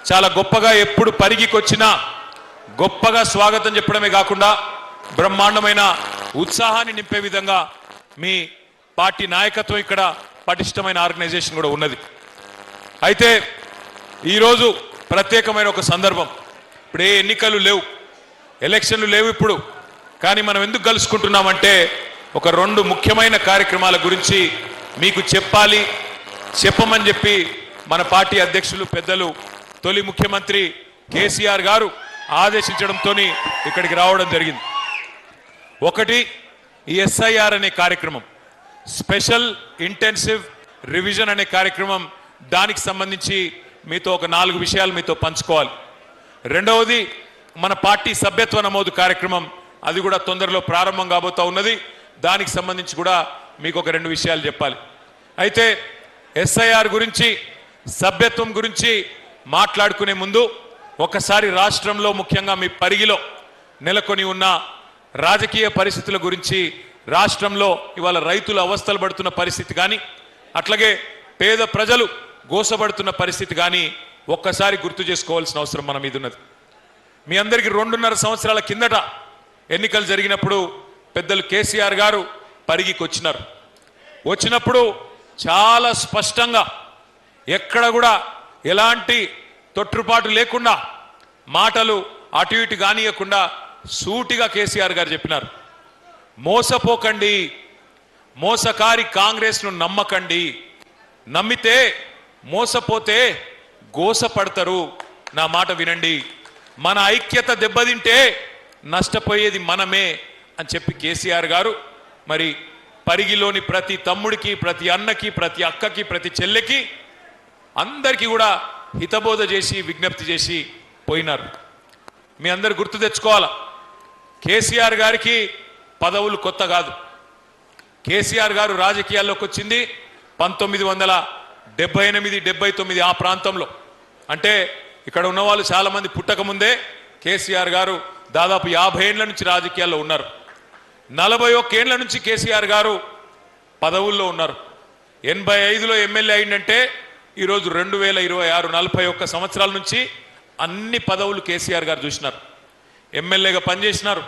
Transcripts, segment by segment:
చాలా గొప్పగా ఎప్పుడు పరిగికొచ్చినా గొప్పగా స్వాగతం చెప్పడమే కాకుండా బ్రహ్మాండమైన ఉత్సాహాన్ని నింపే విధంగా మీ పార్టీ నాయకత్వం ఇక్కడ పటిష్టమైన ఆర్గనైజేషన్ కూడా ఉన్నది. అయితే ఈరోజు ప్రత్యేకమైన ఒక సందర్భం. ఇప్పుడు ఏ ఎన్నికలు లేవు, ఎలక్షన్లు లేవు ఇప్పుడు. కానీ మనం ఎందుకు కలుసుకుంటున్నామంటే ఒక 2 ముఖ్యమైన కార్యక్రమాల గురించి మీకు చెప్పమని చెప్పి మన పార్టీ అధ్యక్షులు పెద్దలు తొలి ముఖ్యమంత్రి కేసీఆర్ గారు ఆదేశించడంతో ఇక్కడికి రావడం జరిగింది. ఒకటి ఈ ఎస్ఐఆర్ అనే కార్యక్రమం, స్పెషల్ ఇంటెన్సివ్ రివిజన్ అనే కార్యక్రమం. దానికి సంబంధించి మీతో ఒక 4 విషయాలు మీతో పంచుకోవాలి. రెండవది మన పార్టీ సభ్యత్వ నమోదు కార్యక్రమం, అది కూడా తొందరలో ప్రారంభం కాబోతా ఉన్నది. దానికి సంబంధించి కూడా మీకు ఒక 2 విషయాలు చెప్పాలి. అయితే ఎస్ఐఆర్ గురించి, సభ్యత్వం గురించి మాట్లాడుకునే ముందు ఒకసారి రాష్ట్రంలో ముఖ్యంగా మీ పరిగిలో నెలకొని ఉన్న రాజకీయ పరిస్థితుల గురించి, రాష్ట్రంలో ఇవాళ రైతులు అవస్థలు పడుతున్న పరిస్థితి కానీ, అట్లాగే పేద ప్రజలు గోసపడుతున్న పరిస్థితి కానీ ఒక్కసారి గుర్తు చేసుకోవాల్సిన అవసరం మన మీద ఉన్నది. మీ అందరికీ 2.5 సంవత్సరాల కిందట ఎన్నికలు జరిగినప్పుడు పెద్దలు కేసీఆర్ గారు పరిగికి వచ్చినప్పుడు చాలా స్పష్టంగా ఎక్కడ కూడా ఎలాంటి తొట్టుపాటు లేకుండా, మాటలు అటు ఇటు కానియకుండా సూటిగా కేసీఆర్ గారు చెప్పినారు, మోసపోకండి, మోసకారి కాంగ్రెస్ను నమ్మకండి, నమ్మితే మోసపోతే గోసపడతారు, నా మాట వినండి, మన ఐక్యత దెబ్బతింటే నష్టపోయేది మనమే అని చెప్పి కేసీఆర్ గారు మరి పరిగిలోని ప్రతి తమ్ముడికి, ప్రతి అన్నకి, ప్రతి అక్కకి, ప్రతి చెల్లెకి అందరికీ కూడా హితబోధ చేసి విజ్ఞప్తి చేసి పోయినారు. మీ అందరు గుర్తు తెచ్చుకోవాలా, కేసీఆర్ గారికి పదవులు కొత్త కాదు. కేసీఆర్ గారు రాజకీయాల్లోకి వచ్చింది 1978-79 ఆ ప్రాంతంలో. అంటే ఇక్కడ ఉన్న వాళ్ళు చాలా మంది పుట్టకముందే కేసీఆర్ గారు దాదాపు 50 ఏళ్ల నుంచి రాజకీయాల్లో ఉన్నారు. 41 ఏళ్ల నుంచి కేసీఆర్ గారు పదవుల్లో ఉన్నారు. 85లో ఎమ్మెల్యే అయిందంటే ఈరోజు 2026 41 సంవత్సరాల నుంచి అన్ని పదవులు కేసీఆర్ గారు చూసినారు. ఎమ్మెల్యేగా పనిచేసినారు,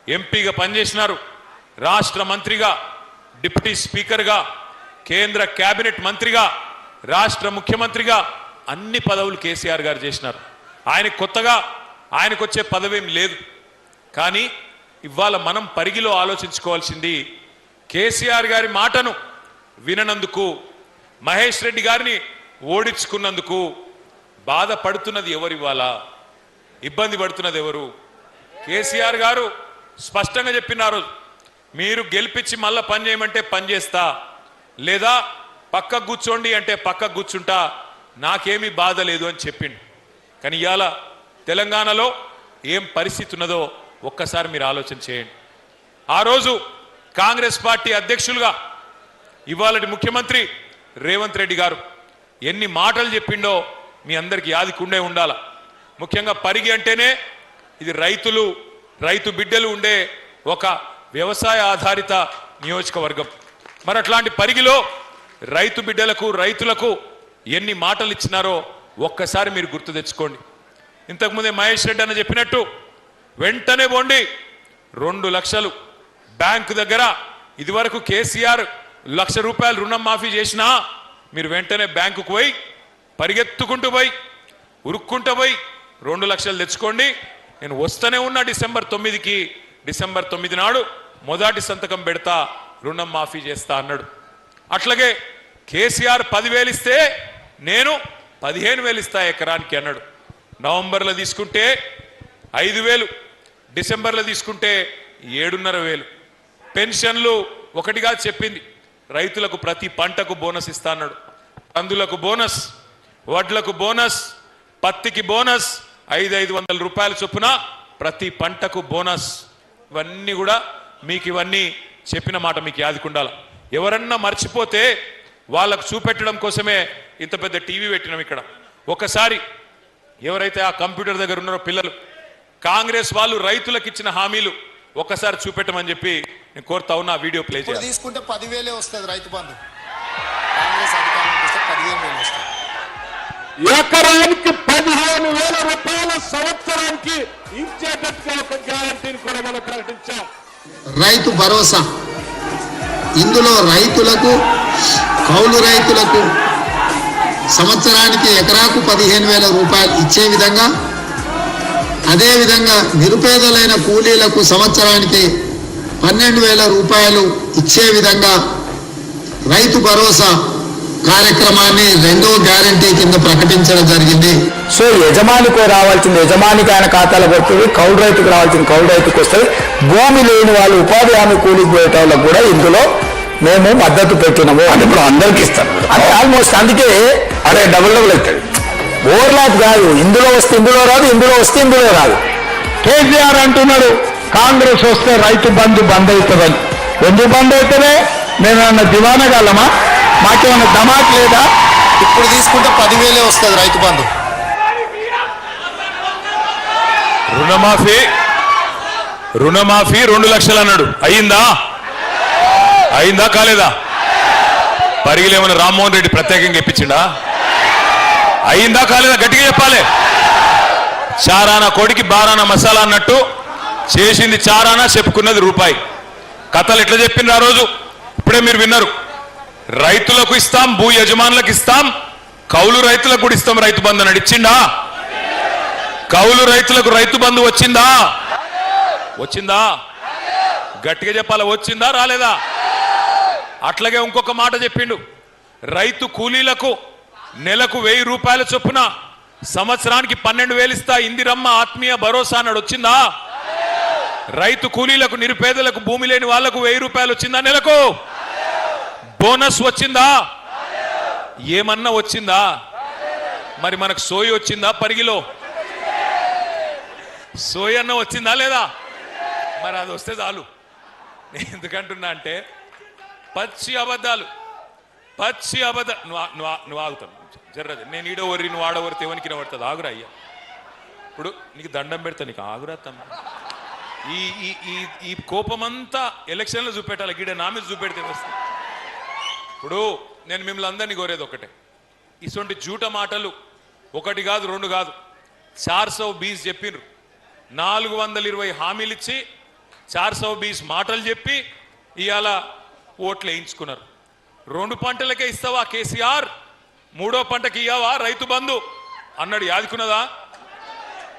ఎంపీగా పనిచేసినారు, రాష్ట్ర మంత్రిగా, డిప్యూటీ స్పీకర్గా, కేంద్ర కేబినెట్ మంత్రిగా, రాష్ట్ర ముఖ్యమంత్రిగా అన్ని పదవులు కేసీఆర్ గారు చేసినారు. ఆయనకు కొత్తగా ఆయనకు వచ్చే పదవేం లేదు. కానీ ఇవాళ మనం పరిగిలో ఆలోచించుకోవాల్సింది, కేసీఆర్ గారి మాటను విననందుకు, మహేష్ రెడ్డి గారిని ఓడించుకున్నందుకు బాధపడుతున్నది ఎవరు, ఇవాళ ఇబ్బంది పడుతున్నది ఎవరు? కేసీఆర్ గారు స్పష్టంగా చెప్పినారు, మీరు గెలిపించి మళ్ళా పని చేయమంటే పని చేస్తా, లేదా పక్కకు కూర్చోండి అంటే పక్కకు కూర్చుంటా, నాకేమీ బాధ లేదు అని చెప్పిండు. కానీ ఇవాళ తెలంగాణలో ఏం పరిస్థితి ఉన్నదో ఒక్కసారి మీరు ఆలోచన చేయండి. ఆ రోజు కాంగ్రెస్ పార్టీ అధ్యక్షులుగా ఇవాళటి ముఖ్యమంత్రి రేవంత్ రెడ్డి గారు ఎన్ని మాటలు చెప్పిండో మీ అందరికీ యాదికుండే ఉండాల. ముఖ్యంగా పరిగి అంటేనే ఇది రైతు బిడ్డలు ఉండే ఒక వ్యవసాయ ఆధారిత నియోజకవర్గం. మరి అట్లాంటి పరిగిలో రైతు బిడ్డలకు, రైతులకు ఎన్ని మాటలు ఇచ్చినారో ఒక్కసారి మీరు గుర్తు తెచ్చుకోండి. ఇంతకుముందే మహేష్ రెడ్డి అన్న చెప్పినట్టు వెంటనే పోండి, 2 లక్షలు బ్యాంకు దగ్గర, ఇదివరకు కేసీఆర్ ₹1,00,000 రుణం మాఫీ చేసినా మీరు వెంటనే బ్యాంకుకు పోయి పరిగెత్తుకుంటూ పోయి ఉరుక్కుంటూ పోయి 2 లక్షలు తెచ్చుకోండి, నేను వస్తూనే ఉన్నా డిసెంబర్ 9 నాడు మొదటి సంతకం పెడతా, రుణం మాఫీ చేస్తా అన్నాడు. అట్లాగే కేసీఆర్ 10,000 ఇస్తే నేను 15,000 ఇస్తా ఎకరానికి అన్నాడు. నవంబర్లో తీసుకుంటే 5,000, డిసెంబర్లో తీసుకుంటే 7,500. పెన్షన్లు ఒకటిగా చెప్పింది, రైతులకు ప్రతి పంటకు బోనస్ ఇస్తా అన్నాడు. కందులకు బోనస్, వడ్లకు బోనస్, పత్తికి బోనస్, 500 రూపాయల చొప్పున ప్రతి పంటకు బోనస్. ఇవన్నీ కూడా మీకు ఇవన్నీ చెప్పిన మాట మీకు యాదికుండాల. ఎవరన్నా మర్చిపోతే వాళ్ళకు చూపెట్టడం కోసమే ఇంత పెద్ద టీవీ పెట్టినాం ఇక్కడ. ఒకసారి ఎవరైతే ఆ కంప్యూటర్ దగ్గర ఉన్నారో పిల్లలు, కాంగ్రెస్ వాళ్ళు రైతులకు ఇచ్చిన హామీలు ఒక్కసారి చూపెట్టమని చెప్పి నేను కోరుతా ఉన్నా. వీడియో ప్లే చేయాలి. తీసుకుంటే 10,000 వస్తుంది రైతు బంధు. కాంగ్రెస్ అధికారానికి వస్తే 15,000 వస్తుంది. ఎకరానికి 15 రైతు భరోసా, ఇందులో రైతులకు, కౌలు రైతులకు సంవత్సరానికి ఎకరాకు 15,000 రూపాయలు ఇచ్చే విధంగా, అదేవిధంగా నిరుపేదలైన కూలీలకు సంవత్సరానికి 12,000 రూపాయలు ఇచ్చే విధంగా రైతు భరోసా కార్యక్రమాన్ని 2వ గ్యారంటీ కింద ప్రకటించడం జరిగింది. సో యజమానికి రావాల్సింది యజమానికి ఆయన ఖాతాలో పడుతుంది, కౌలు రైతుకు రావాల్సింది కౌలు రైతుకు వస్తుంది. భూమి లేని వాళ్ళు ఉపాధి హామీ కూలికి పోయేట వాళ్ళకు కూడా ఇందులో మేము మద్దతు పెట్టినాము. అంటే ఇప్పుడు అందరికి ఇస్తాం అంటే ఆల్మోస్ట్, అందుకే అదే డబుల్ అవుతుంది. ఓవర్లాప్ కాదు, ఇందులో వస్తే ఇందులో రాదు, ఇందులో వస్తే ఇందులో రాదు. కేసీఆర్ అంటున్నాడు కాంగ్రెస్ వస్తే రైతు బంధు బంద్ అవుతుందని. ఎందుకు బంద్ అవుతుందే? మేమేమన్నా దివానగలమా? మాకేమన్నా ధమాక్ లేదా? ఇప్పుడు తీసుకుంటే 10,000 వస్తుంది రైతు బంధు. రుణమాఫీ 2 లక్షలు అన్నాడు. అయిందా కాలేదా? పరిగిలేమన్నా రామ్మోహన్ రెడ్డి ప్రత్యేకంగా ఇప్పించిండా? అయిందా కాలేదా? గట్టిగా చెప్పాలి. చారానా కోడికి బారానా మసాలా అన్నట్టు చేసింది చారానా, చెప్పుకున్నది రూపాయి. కథలు ఎట్లా చెప్పిండ్రు ఆ రోజు? ఇప్పుడే మీరు విన్నారు. రైతులకు ఇస్తాం, భూ యజమానులకు ఇస్తాం, కౌలు రైతులకు కూడా ఇస్తాం రైతు బంధు అని ఇచ్చిండా? కౌలు రైతులకు రైతు బంధు వచ్చిందా? గట్టిగా చెప్పాలి, వచ్చిందా రాలేదా? అట్లాగే ఇంకొక మాట చెప్పిండు, రైతు కూలీలకు నెలకు 1000 రూపాయల చొప్పున సంవత్సరానికి 12,000 ఇస్తా, ఇందిరమ్మ ఆత్మీయ భరోసా అన్నాడు. వచ్చిందా? రైతు కూలీలకు, నిరుపేదలకు, భూమి లేని వాళ్లకు 1000 రూపాయలు వచ్చిందా నెలకు? బోనస్ వచ్చిందా? ఏమన్నా వచ్చిందా? మరి మనకు సోయి వచ్చిందా? పరిగిలో సోయి అన్న వచ్చిందా లేదా? మరి అది వస్తే చాలు. నేను ఎందుకంటున్నా అంటే పచ్చి అబద్ధాలు. నువ్వు ఆగుతాను జర్రది. నేను ఈడో వర్రి, నువ్వు ఆడవరితే ఎవరికి పడుతుంది? ఆగురా అయ్యా, ఇప్పుడు నీకు దండం పెడతా, నీకు ఆగురా తమ్మ. ఈ కోపమంతా ఎలక్షన్లో చూపెట్టాలి, గీడ నా మీద చూపెడితే వస్తుంది. ఇప్పుడు నేను మిమ్మల్ని అందరినీ కోరేది ఒకటే, ఇటువంటి జూట మాటలు 1 కాదు 2 కాదు 420 చెప్పిండ్రు. 420 హామీలు ఇచ్చి 420 మాటలు చెప్పి ఇవాళ ఓట్లు వేయించుకున్నారు. 2 పంటలకే ఇస్తావా కేసీఆర్, 3వ పంటకి ఇయ్యావా రైతు బంధు అన్నాడు. యాదుకున్నదా?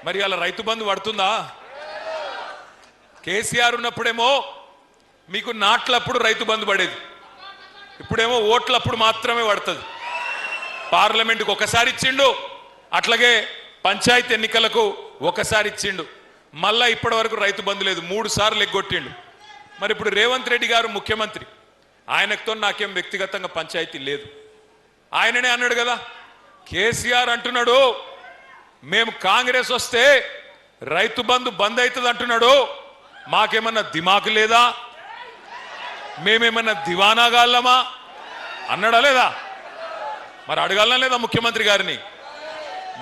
మరి అలా రైతు బంధు పడుతుందా? కేసీఆర్ ఉన్నప్పుడేమో మీకు నాట్లప్పుడు రైతు బంధు పడేది, ఇప్పుడేమో ఓట్లప్పుడు మాత్రమే పడుతుంది. పార్లమెంటుకు ఒకసారి ఇచ్చిండు, అట్లాగే పంచాయతీ ఎన్నికలకు ఒకసారి ఇచ్చిండు. మళ్ళా ఇప్పటి వరకు రైతు బంధు లేదు, 3 సార్లు ఎగ్గొట్టిండు. మరి ఇప్పుడు రేవంత్ రెడ్డి గారు ముఖ్యమంత్రి, ఆయనతో నాకేం వ్యక్తిగతంగా పంచాయతీ లేదు. ఆయననే అన్నాడు కదా, కేసీఆర్ అంటున్నాడు మేము కాంగ్రెస్ వస్తే రైతు బంధు బంద్ అవుతుంది అంటున్నాడు. మాకేమన్నా దిమాకు లేదా? మేమేమన్నా దివానాగాళ్ళమా అన్నాడా లేదా? మరి అడగాలనా లేదా ముఖ్యమంత్రి గారిని?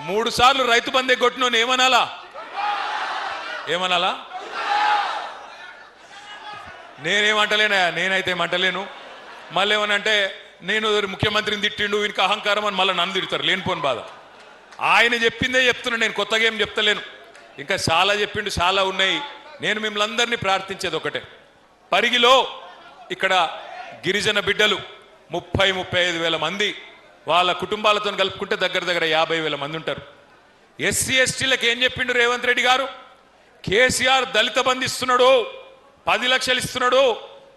3 సార్లు రైతు బంధే కొట్టినోని ఏమనాలా? నేనేమంటలేనా? నేనైతే ఏమంటలేను. మళ్ళీ ఏమనంటే నేను ముఖ్యమంత్రిని తిట్టిండు, వీనికి అహంకారం అని మళ్ళీ నన్ను తిడతారు, లేనిపోని బాధ. ఆయన చెప్పిందే చెప్తున్నా, నేను కొత్తగా ఏం చెప్తలేను. ఇంకా చాలా చెప్పిండు, చాలా ఉన్నాయి. నేను మిమ్మల్ని అందరినీ ప్రార్థించేది ఒకటే, పరిగిలో ఇక్కడ గిరిజన బిడ్డలు 30-35 వేల మంది, వాళ్ళ కుటుంబాలతో కలుపుకుంటే దగ్గర 50,000 మంది ఉంటారు. ఎస్సీ ఎస్టీలకు ఏం చెప్పిండు రేవంత్ రెడ్డి గారు? కేసీఆర్ దళిత బంధు ఇస్తున్నాడు, 10 లక్షలు ఇస్తున్నాడు.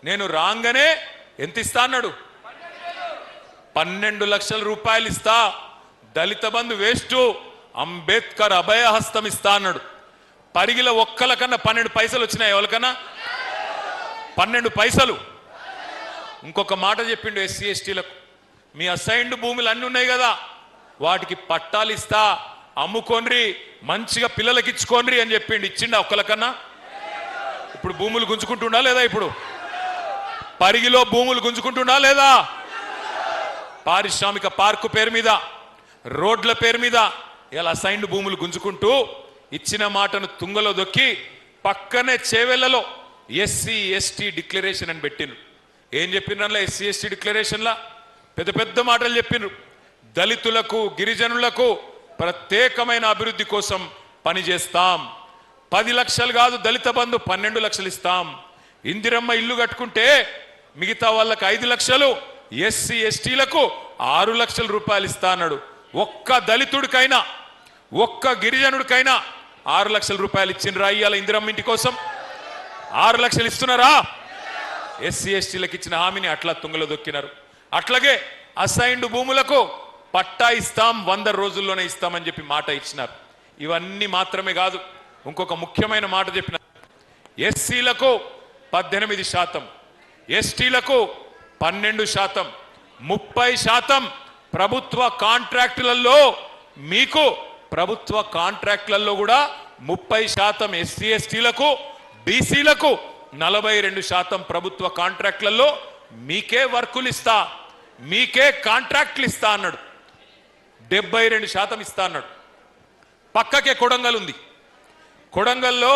నేను రాగానే ఎంత ఇస్తా అన్నాడు? 12 లక్షల రూపాయలు ఇస్తా. దళిత బంధు వేస్ట్, అంబేద్కర్ అభయహస్తం ఇస్తా అన్నాడు. పరిగిల ఒక్కలకన్నా 12 పైసలు వచ్చినాయి. ఎవరికన్నా 12 పైసలు. ఇంకొక మాట చెప్పిండు ఎస్సీ ఎస్టీలకు, మీ అసైన్డ్ భూములు అన్నీ ఉన్నాయి కదా, వాటికి పట్టాలు ఇస్తా, అమ్ముకోండ్రి, మంచిగా పిల్లలకి ఇచ్చుకోండ్రి అని చెప్పిండు. ఇచ్చిండా ఒక్కలకన్నా? ఇప్పుడు భూములు గుంజుకుంటుండా లేదా? ఇప్పుడు పరిగిలో భూములు గుంజుకుంటుండా లేదా? పారిశ్రామిక పార్కు పేరు మీద, రోడ్ల పేరు మీద ఇలా అసైన్డ్ భూములు గుంజుకుంటూ ఇచ్చిన మాటను తుంగలో దొక్కి పక్కనే చేవెళ్లలో ఎస్సీ ఎస్టీ డిక్లరేషన్ అని పెట్టిండ్రు. ఏం చెప్పినలా ఎస్సీ ఎస్టీ డిక్లరేషన్లా? పెద్ద పెద్ద మాటలు చెప్పినారు. దళితులకు, గిరిజనులకు ప్రత్యేకమైన అభివృద్ధి కోసం పనిచేస్తాం. 10 లక్షలు కాదు దళిత బంధు 12 లక్షలు ఇస్తాం. ఇందిరమ్మ ఇల్లు కట్టుకుంటే మిగతా వాళ్ళకి 5 లక్షలు, ఎస్సీ ఎస్టీలకు 6 లక్షల రూపాయలు ఇస్తా అన్నాడు. ఒక్క దళితుడికైనా ఒక్క గిరిజనుడికైనా 6 లక్షల రూపాయలు ఇచ్చిండ్రా ఇవాళ ఇందిరమ్మ ఇంటి కోసం? 6 లక్షలు ఇస్తున్నారా? ఎస్సీ ఎస్టీలకు ఇచ్చిన హామీని అట్లా తుంగలో దొక్కినారు. అట్లాగే అసైన్డ్ భూములకు పట్టా ఇస్తాం, 100 రోజుల్లోనే ఇస్తామని చెప్పి మాట ఇచ్చినారు. ఇవన్నీ మాత్రమే కాదు, ఇంకొక ముఖ్యమైన మాట చెప్పిన, ఎస్సీలకు 18%, ఎస్టీలకు 12%, 30% ప్రభుత్వ కాంట్రాక్టులలో, మీకు ప్రభుత్వ కాంట్రాక్టులలో కూడా 30% ఎస్సీ ఎస్టీలకు, బీసీలకు 42% ప్రభుత్వ కాంట్రాక్టులలో మీకే వర్కులు ఇస్తా, మీకే కాంట్రాక్టులు ఇస్తా అన్నాడు. 72% ఇస్తా అన్నాడు. పక్కకే కొడంగల్ ఉంది. కొడంగల్లో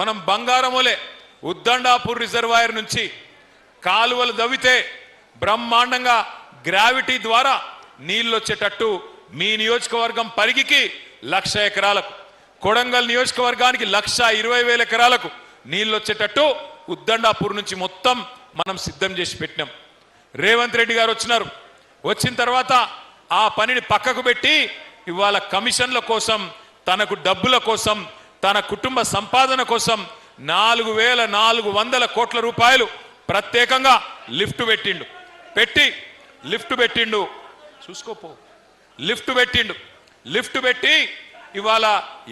మనం బంగారమోలే ఉద్దండాపూర్ రిజర్వాయర్ నుంచి కాలువలు దవ్వితే బ్రహ్మాండంగా గ్రావిటీ ద్వారా నీళ్ళు వచ్చేటట్టు మీ నియోజకవర్గం పరిగికి 1,00,000 ఎకరాలకు, కొడంగల్ నియోజకవర్గానికి 1,20,000 ఎకరాలకు నీళ్ళు వచ్చేటట్టు ఉద్దండాపూర్ నుంచి మొత్తం మనం సిద్ధం చేసి పెట్టినాం. రేవంత్ రెడ్డి గారు వచ్చినారు. వచ్చిన తర్వాత ఆ పనిని పక్కకు పెట్టి ఇవాళ కమిషన్ల కోసం, తనకు డబ్బుల కోసం, తన కుటుంబ సంపాదన కోసం 4,400 కోట్ల రూపాయలు ప్రత్యేకంగా లిఫ్ట్ పెట్టిండు. చూసుకోపో, లిఫ్ట్ పెట్టి ఇవాళ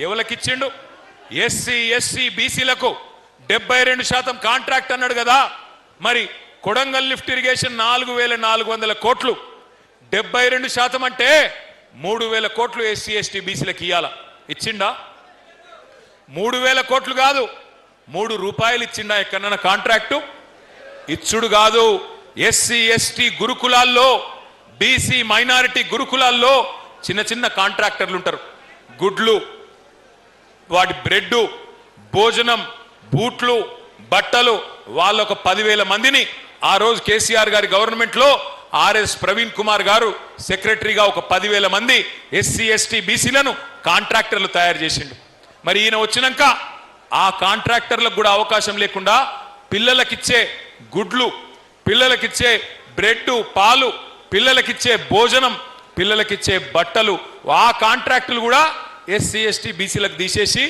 ఎవరికిచ్చిండు? ఎస్సీ ఎస్సీ బీసీలకు 72% కాంట్రాక్ట్ అన్నాడు కదా. మరి కొడంగల్ లిఫ్ట్ ఇరిగేషన్ 4,400 కోట్లు, 72% అంటే 3,000 కోట్లు ఎస్సీ ఎస్టీ బీసీలకు ఇయ్యాల. ఇచ్చిండా? 3,000 కోట్లు కాదు, 3 రూపాయలు ఇచ్చిండా ఎక్కడన్నా కాంట్రాక్టు? ఇచ్చుడు కాదు. ఎస్సీ ఎస్టీ గురుకులాల్లో, బీసీ మైనారిటీ గురుకులాల్లో చిన్న చిన్న కాంట్రాక్టర్లు ఉంటారు. గుడ్లు, వాటి బ్రెడ్, భోజనం, బూట్లు, బట్టలు, వాళ్ళొక 10,000 మందిని ఆ రోజు కేసీఆర్ గారి గవర్నమెంట్ లో ఆర్ఎస్ ప్రవీణ్ కుమార్ గారు సెక్రటరీగా ఒక 10,000 మంది ఎస్సీ ఎస్టీ బీసీలను కాంట్రాక్టర్లు తయారు చేసిండు. మరి ఈయన వచ్చినాక ఆ కాంట్రాక్టర్లకు కూడా అవకాశం లేకుండా పిల్లలకిచ్చే గుడ్లు, పిల్లలకిచ్చే బ్రెడ్, పాలు, పిల్లలకిచ్చే భోజనం, పిల్లలకిచ్చే బట్టలు, ఆ కాంట్రాక్టులు కూడా ఎస్సీ ఎస్టీ బీసీలకు తీసేసి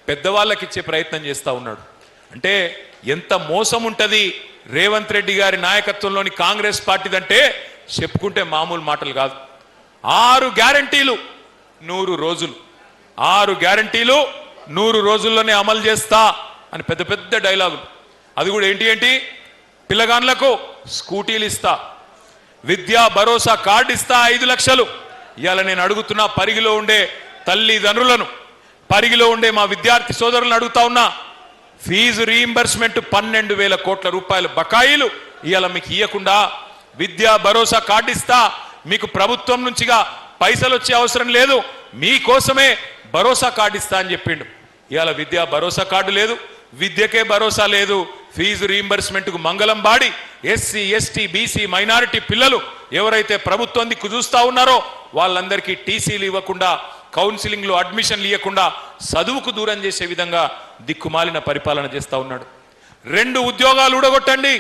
పెద్దవాళ్ళకి ఇచ్చే ప్రయత్నం చేస్తూ ఉన్నాడు. అంటే ఎంత మోసం ఉంటుంది రేవంత్ రెడ్డి గారి నాయకత్వంలోని కాంగ్రెస్ పార్టీదంటే చెప్పుకుంటే మామూలు మాటలు కాదు. 6 గ్యారంటీలు 100 రోజులు, 6 గ్యారంటీలు 100 రోజుల్లోనే అమలు చేస్తా అని పెద్ద పెద్ద డైలాగులు. అది కూడా ఏంటి? పిల్లగాన్లకు స్కూటీలు ఇస్తా, విద్యా భరోసా కార్డు ఇస్తా 5 లక్షలు. ఇవాళ నేను అడుగుతున్నా, పరిగిలో ఉండే తల్లిదండ్రులను, పరిగిలో ఉండే మా విద్యార్థి సోదరులను అడుగుతా ఉన్నా, ఫీజు రీయింబర్స్మెంట్ 12,000 కోట్ల రూపాయలు బకాయిలు ఇవాళ మీకు ఇవ్వకుండా విద్యా భరోసా కార్డు ఇస్తా, మీకు ప్రభుత్వం నుంచిగా పైసలు వచ్చే అవసరం లేదు, మీకోసమే భరోసా కార్డు ఇస్తా అని చెప్పిండు. ఇవాళ విద్యా భరోసా కార్డు లేదు, విద్యకే భరోసా లేదు. ఫీజు రీయింబర్స్మెంట్కు మంగళం body SC ST BC minority పిల్లలు ఎవరైతే ప్రభుత్వం దిక్కు చూస్తా ఉన్నారో వాళ్ళందరికీ టీసీలు ఇవ్వకుండా, కౌన్సిలింగ్లో అడ్మిషన్లు ఇవ్వకుండా చదువుకు దూరం చేసే విధంగా దిక్కుమాలిన పరిపాలన చేస్తూ ఉన్నాడు. 2 ఉద్యోగాలు ఊడగొట్టండి.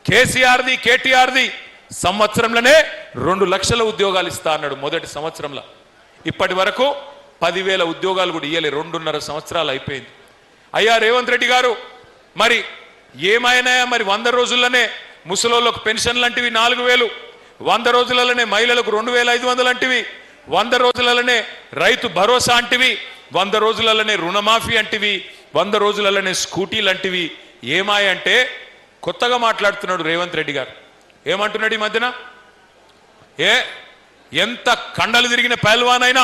కేసీఆర్ది కేటీఆర్ది సంవత్సరంలోనే 2 లక్షల ఉద్యోగాలు ఇస్తా అన్నాడు మొదటి సంవత్సరంలో. ఇప్పటి వరకు 10,000 ఉద్యోగాలు కూడా ఇయ్యలే. 2.5 సంవత్సరాలు అయిపోయింది. అయ్యా రేవంత్ రెడ్డి గారు, మరి ఏమైనా మరి 100 రోజుల్లోనే ముసలోళ్ళకు పెన్షన్లు అంటివి 4,000, 100 రోజులలోనే మహిళలకు 2,500 అంటివి, 100 రోజులలోనే రైతు భరోసా అంటివి, 100 రోజులలోనే రుణమాఫీ అంటివి, 100 రోజులలోనే స్కూటీలు అంటివి. ఏమాయంటే కొత్తగా మాట్లాడుతున్నాడు రేవంత్ రెడ్డి గారు. ఏమంటున్నాడు ఈ మధ్యన? ఎంత కండలు తిరిగిన పహల్వానైనా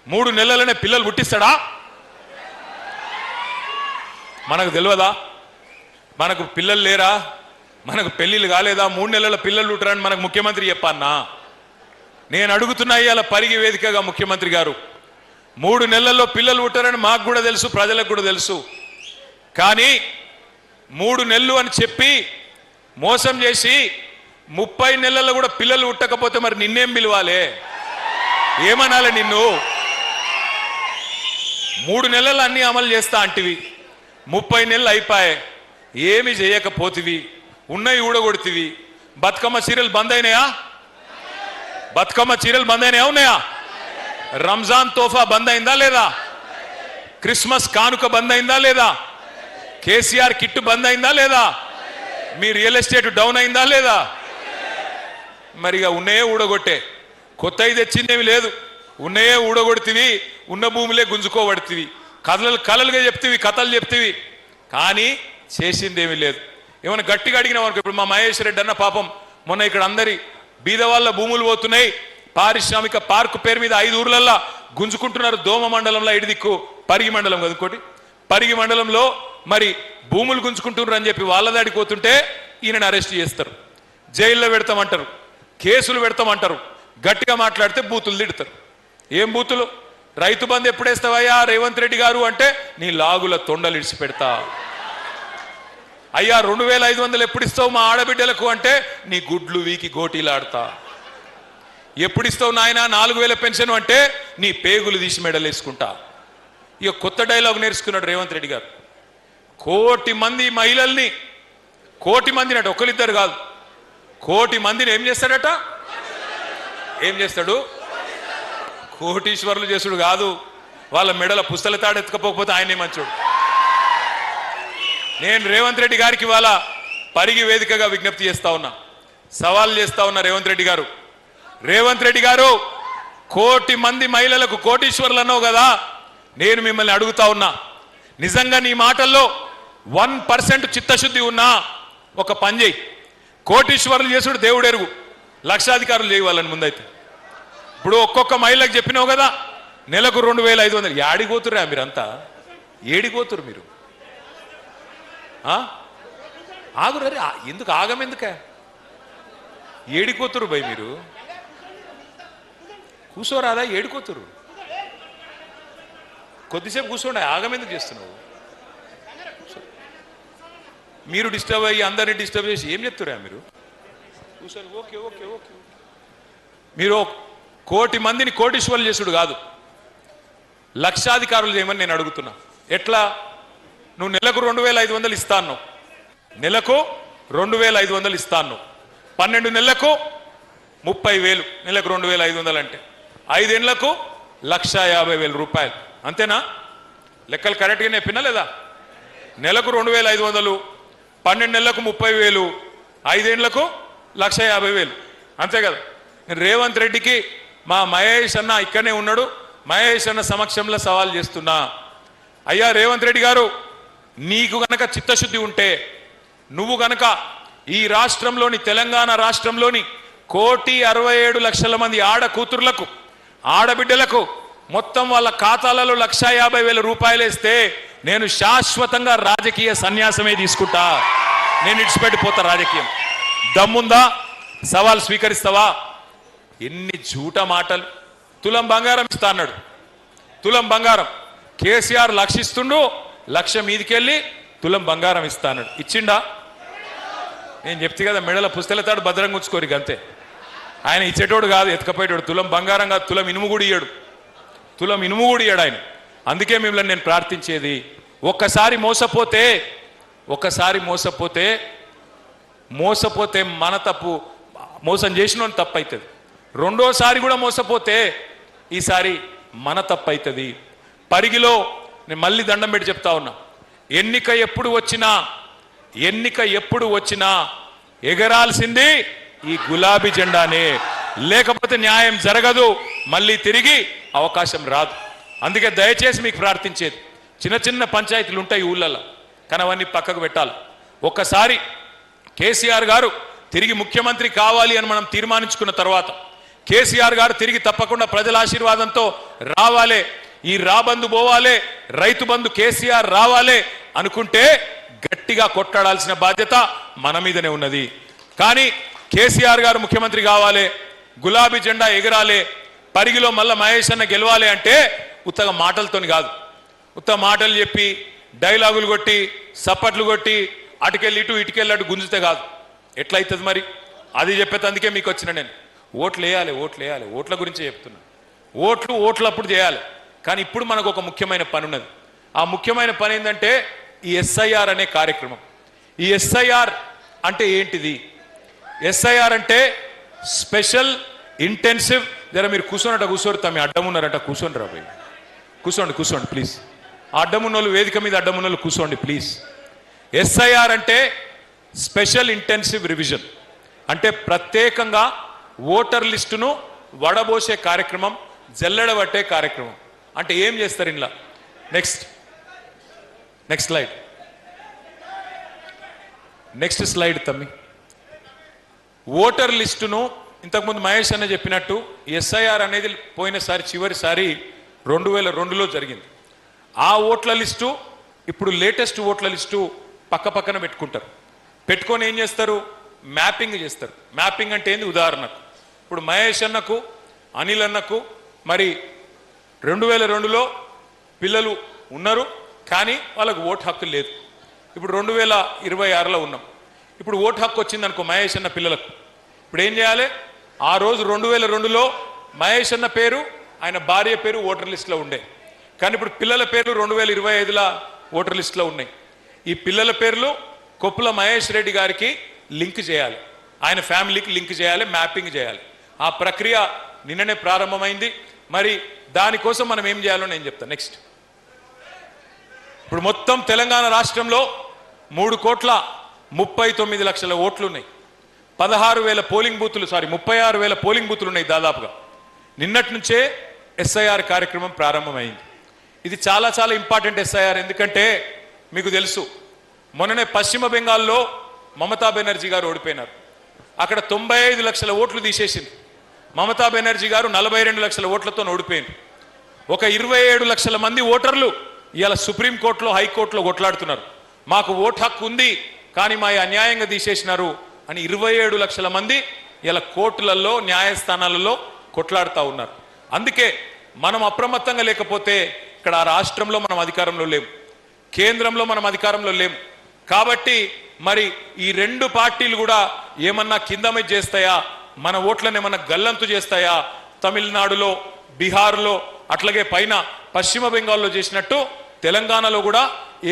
3 నెలలనే పిల్లలు పుట్టిస్తాడా? మనకు తెలియదా? మనకు పిల్లలు లేరా? మనకు పెళ్లిళ్ళు కాలేదా? 3 నెలల పిల్లలు పుట్టరని మనకు ముఖ్యమంత్రి చెప్పన్నా? నేను అడుగుతున్నా ఇవాళ పరిగి వేదికగా, ముఖ్యమంత్రి గారు, 3 నెలల్లో పిల్లలు పుట్టారని మాకు కూడా తెలుసు, ప్రజలకు కూడా తెలుసు. కానీ 3 నెలలు అని చెప్పి మోసం చేసి 30 నెలల్లో కూడా పిల్లలు పుట్టకపోతే మరి నిన్నేం పిలవాలే? ఏమనాలి నిన్ను? 3 నెలలు అన్ని అమలు చేస్తా అంటివి, 30 నెలలు అయిపోయాయి. ఏమి చేయకపోతివి, ఉన్నవి ఊడగొడితివి. బతుకమ్మ చీరలు బంద్ అయినాయా? బతుకమ్మ చీరలు బంద్ అయినాయా? ఉన్నాయా? రంజాన్ తోఫా బంద్ అయిందా లేదా? క్రిస్మస్ కానుక బంద్ అయిందా లేదా? కేసీఆర్ కిట్ బంద్ అయిందా లేదా? మీ రియల్ ఎస్టేట్ డౌన్ అయిందా లేదా? మరిగా ఉన్నాయే ఊడగొట్టే, కొత్త తెచ్చిందేమి లేదు. ఉన్నాయే ఊడగొడితివి, ఉన్న భూములే గుంజుకోబడితివి, కలలుగా చెప్తివి, కథలు చెప్తివి, కానీ చేసిందేమీ లేదు. ఏమైనా గట్టిగా అడిగిన వరకు ఇప్పుడు మా మహేష్ రెడ్డి అన్న పాపం మొన్న ఇక్కడ అందరి బీద వాళ్ళ భూములు పోతున్నాయి, పారిశ్రామిక పార్కు పేరు మీద 5 ఊర్లల్లా గుంజుకుంటున్నారు. దోమ మండలంలో ఇడిదిక్కు పరిగి మండలం కదా ఇంకోటి, పరిగి మండలంలో మరి భూములు గుంజుకుంటున్నారు అని చెప్పి వాళ్ళ దాడికి పోతుంటే ఈయనను అరెస్ట్ చేస్తారు, జైల్లో పెడతామంటారు, కేసులు పెడతామంటారు. గట్టిగా మాట్లాడితే బూతులు తిడతారు. ఏం బూతులు? రైతు బంధు ఎప్పుడేస్తావయ్యా రేవంత్ రెడ్డి గారు అంటే నీ లాగుల తొండలు ఇడిచి పెడతా. అయ్యా 2500 ఎప్పుడు ఇస్తావు మా ఆడబిడ్డలకు అంటే నీ గుడ్లు వీకి గోటీలాడతా. ఎప్పుడు ఇస్తావు నాయన 4000 పెన్షన్ అంటే నీ పేగులు తీసి మెడలేసుకుంటా. ఇక కొత్త డైలాగ్ నేర్చుకున్నాడు రేవంత్ రెడ్డి గారు. 1 కోటి మంది మహిళల్ని, 1 కోటి మందిని అట, ఒకరిద్దరు కాదు, 1 కోటి మందిని ఏం చేస్తాడట? ఏం చేస్తాడు? కోటీశ్వరులు చేసుడు కాదు, వాళ్ళ మెడల పుస్తల తాడు ఎత్తుకపోకపోతే ఆయనే మంచోడు. నేను రేవంత్ రెడ్డి గారికి ఇవాళ పరిగి వేదికగా విజ్ఞప్తి చేస్తా ఉన్నా, సవాల్ చేస్తా ఉన్నా. రేవంత్ రెడ్డి గారు, రేవంత్ రెడ్డి గారు 1 కోటి మంది మహిళలకు కోటీశ్వరులు అన్నావు కదా, నేను మిమ్మల్ని అడుగుతా ఉన్నా, నిజంగా నీ మాటల్లో 1% చిత్తశుద్ధి ఉన్నా ఒక పని చేయి. కోటీశ్వరులు చేసుడు దేవుడు ఎరుగు, లక్షాధికారులు చేయవాలని ముందైతే. ఇప్పుడు ఒక్కొక్క మహిళకు చెప్పినావు కదా నెలకు 2500. ఏడిపోతుర్రా మీరంతా? ఏడిపోతురు మీరు? ఆగురే, ఎందుకు ఆగమెందుక? ఏడిపోతురు భయ్ మీరు? కూర్చోరాదా? ఏడిపోతురు, కొద్దిసేపు కూర్చోండి, ఆగమెందుకు చేస్తున్నావు? మీరు డిస్టర్బ్ అయ్యి అందరినీ డిస్టర్బ్ చేసి ఏం చెప్తురా మీరు? కూర్చొని ఓకే ఓకే ఓకే. మీరు 1 కోటి మందిని కోటీశ్వరులు చేసుడు కాదు, లక్షాధికారులు చేయమని నేను అడుగుతున్నా. ఎట్లా? నువ్వు నెలకు 2500 ఇస్తాను, నెలకు 2500 ఇస్తాను, 12 నెలలకు 30,000, నెలకు 2500 అంటే 5 ఏళ్లకు 1,50,000 రూపాయలు. అంతేనా? లెక్కలు కరెక్ట్గానే చెప్పినా లేదా? నెలకు 2500, 12 నెలలకు 30,000, 5 ఏళ్లకు 1,50,000, అంతే కదా? నేను రేవంత్ రెడ్డికి మా మహేష్ అన్న ఇక్కడనే ఉన్నాడు, మహేష్ అన్న సమక్షంలో సవాల్ చేస్తున్నా. అయ్యా రేవంత్ రెడ్డి గారు, నీకు గనక చిత్తశుద్ధి ఉంటే, నువ్వు గనక ఈ రాష్ట్రంలోని, తెలంగాణ రాష్ట్రంలోని 1,67,00,000 మంది ఆడ కూతుర్లకు, ఆడబిడ్డలకు మొత్తం వాళ్ళ ఖాతాలలో 1,50,000 రూపాయలు వేస్తే నేను శాశ్వతంగా రాజకీయ సన్యాసమే తీసుకుంటా, నేను ఇడిచిపెట్టిపోతా రాజకీయం. దమ్ముందా? సవాల్ స్వీకరిస్తావా? ఎన్ని జూట మాటలు. తులం బంగారం ఇస్తా అన్నాడు, తులం బంగారం. కేసీఆర్ 1,00,000 ఇస్తుండు, 1,00,000 మీదికెళ్ళి తులం బంగారం ఇస్తా అన్నాడు. ఇచ్చిండా? నేను చెప్తే కదా మెడల పుస్తలతాడు భద్రంగా ఉంచుకోరు, అంతే. ఆయన ఇచ్చేటోడు కాదు, ఎత్తుకపోయేటోడు. తులం బంగారం కాదు, తులం ఇనుము కూడా ఇయ్యాడు, తులం ఇనుము కూడా ఇయ్యాడు ఆయన. అందుకే మిమ్మల్ని నేను ప్రార్థించేది, ఒక్కసారి మోసపోతే మన తప్పు, మోసం చేసిన తప్పు అవుతుంది. రెండోసారి కూడా మోసపోతే ఈసారి మన తప్పు అవుతుంది. పరిగిలో నేను మళ్ళీ దండం పెట్టి చెప్తా ఉన్నా, ఎన్నిక ఎప్పుడు వచ్చినా ఎగరాల్సింది ఈ గులాబీ జెండానే, లేకపోతే న్యాయం జరగదు, మళ్ళీ తిరిగి అవకాశం రాదు. అందుకే దయచేసి మీకు ప్రార్థించేది, చిన్న చిన్న పంచాయతీలు ఉంటాయి ఊళ్ళల్లో, కానీ అవన్నీ పక్కకు పెట్టాలి. ఒక్కసారి కేసీఆర్ గారు తిరిగి ముఖ్యమంత్రి కావాలి అని మనం తీర్మానించుకున్న తర్వాత, కేసీఆర్ గారు తిరిగి తప్పకుండా ప్రజల ఆశీర్వాదంతో రావాలే, ఈ రాబందు పోవాలే, రైతు బంధు కేసీఆర్ రావాలే అనుకుంటే గట్టిగా కొట్టాడాల్సిన బాధ్యత మన మీదనే ఉన్నది. కానీ కేసీఆర్ గారు ముఖ్యమంత్రి కావాలి, గులాబీ జెండా ఎగరాలే, పరిగిలో మళ్ళా మహేష్ అన్న గెలవాలి అంటే ఉత్తగా మాటలతోని కాదు, ఉత్త మాటలు చెప్పి డైలాగులు కొట్టి సప్పట్లు కొట్టి అటుకెళ్ళి ఇటుకెళ్ళి అటు గుంజితే కాదు. ఎట్లయితుంది మరి? అది చెప్పేందుకే మీకు వచ్చిన నేను. ఓట్లు వేయాలి, ఓట్ల గురించే చెప్తున్నా. ఓట్లు అప్పుడు చేయాలి. కానీ ఇప్పుడు మనకు ఒక ముఖ్యమైన పని ఉన్నది. ఆ ముఖ్యమైన పని ఏంటంటే ఈ ఎస్ఐఆర్ అనే కార్యక్రమం. ఈ ఎస్ఐఆర్ అంటే ఏంటిది? ఎస్ఐఆర్ అంటే స్పెషల్ ఇంటెన్సివ్. జర మీరు కూర్చోనట కూర్చోరు, తమ అడ్డం ఉన్నారంట, కూర్చోండి రాబోయ్, కూర్చోండి ప్లీజ్. అడ్డమున్నోళ్ళు వేదిక మీద అడ్డమున్నోళ్ళు కూర్చోండి ప్లీజ్. ఎస్ఐఆర్ అంటే స్పెషల్ ఇంటెన్సివ్ రివిజన్, అంటే ప్రత్యేకంగా ఓటర్ లిస్టును వడబోసే కార్యక్రమం, జల్లెడబట్టే కార్యక్రమం. అంటే ఏం చేస్తారు ఇంట్లో? నెక్స్ట్ స్లైడ్ తమ్మి. ఓటర్ లిస్టును ఇంతకుముందు మహేష్ అన్న చెప్పినట్టు ఎస్ఐఆర్ అనేది పోయినసారి చివరిసారి 2002లో జరిగింది. ఆ ఓట్ల లిస్టు ఇప్పుడు లేటెస్ట్ ఓట్ల లిస్టు పక్కన పెట్టుకుంటారు. పెట్టుకొని ఏం చేస్తారు? మ్యాపింగ్ చేస్తారు. మ్యాపింగ్ అంటే ఏంది? ఉదాహరణకు ఇప్పుడు మహేష్ అన్నకు, అనిల్ అన్నకు మరి 2002లో పిల్లలు ఉన్నారు, కానీ వాళ్ళకు ఓటు హక్కు లేదు. ఇప్పుడు 2026లో ఉన్నాం. ఇప్పుడు ఓటు హక్కు వచ్చింది అనుకో మహేష్ అన్న పిల్లలకు. ఇప్పుడు ఏం చేయాలి? ఆ రోజు 2002లో మహేష్ అన్న పేరు, ఆయన భార్య పేరు ఓటర్ లిస్టులో ఉండే, కానీ ఇప్పుడు పిల్లల పేర్లు 2025లో ఓటర్ లిస్టులో ఉన్నాయి. ఈ పిల్లల పేర్లు కొప్పుల మహేష్ రెడ్డి గారికి లింక్ చేయాలి, ఆయన ఫ్యామిలీకి లింక్ చేయాలి, మ్యాపింగ్ చేయాలి. ఆ ప్రక్రియ నిన్ననే ప్రారంభమైంది. మరి దానికోసం మనం ఏం చేయాలో నేను చెప్తాను. నెక్స్ట్, ఇప్పుడు మొత్తం తెలంగాణ రాష్ట్రంలో 3,39,00,000 ఓట్లు ఉన్నాయి. 36,000 పోలింగ్ బూతులు 36,000 పోలింగ్ బూతులు ఉన్నాయి దాదాపుగా. నిన్నటి నుంచే ఎస్ఐఆర్ కార్యక్రమం ప్రారంభమైంది. ఇది చాలా చాలా ఇంపార్టెంట్ ఎస్ఐఆర్. ఎందుకంటే మీకు తెలుసు, మొన్ననే పశ్చిమ బెంగాల్లో మమతా బెనర్జీ గారు ఓడిపోయినారు. అక్కడ 95 లక్షల ఓట్లు తీసేసింది. మమతా బెనర్జీ గారు 42 లక్షల ఓట్లతో ఓడిపోయింది. ఒక 27 లక్షల మంది ఓటర్లు ఇవాళ సుప్రీంకోర్టులో, హైకోర్టులో కొట్లాడుతున్నారు. మాకు ఓటు హక్కు ఉంది, కానీ మా అన్యాయంగా తీసేసినారు అని 27 లక్షల మంది ఇలా కోర్టులలో, న్యాయస్థానాలలో కొట్లాడుతూ ఉన్నారు. అందుకే మనం అప్రమత్తంగా లేకపోతే ఇక్కడ ఆ రాష్ట్రంలో మనం అధికారంలో లేము, కేంద్రంలో మనం అధికారంలో లేము. కాబట్టి మరి ఈ రెండు పార్టీలు కూడా ఏమన్నా కింద మీద చేస్తాయా, మన ఓట్లను ఏమన్నా గల్లంతు చేస్తాయా? తమిళనాడులో, బీహార్లో, అట్లాగే పైన పశ్చిమ బెంగాల్లో చేసినట్టు తెలంగాణలో కూడా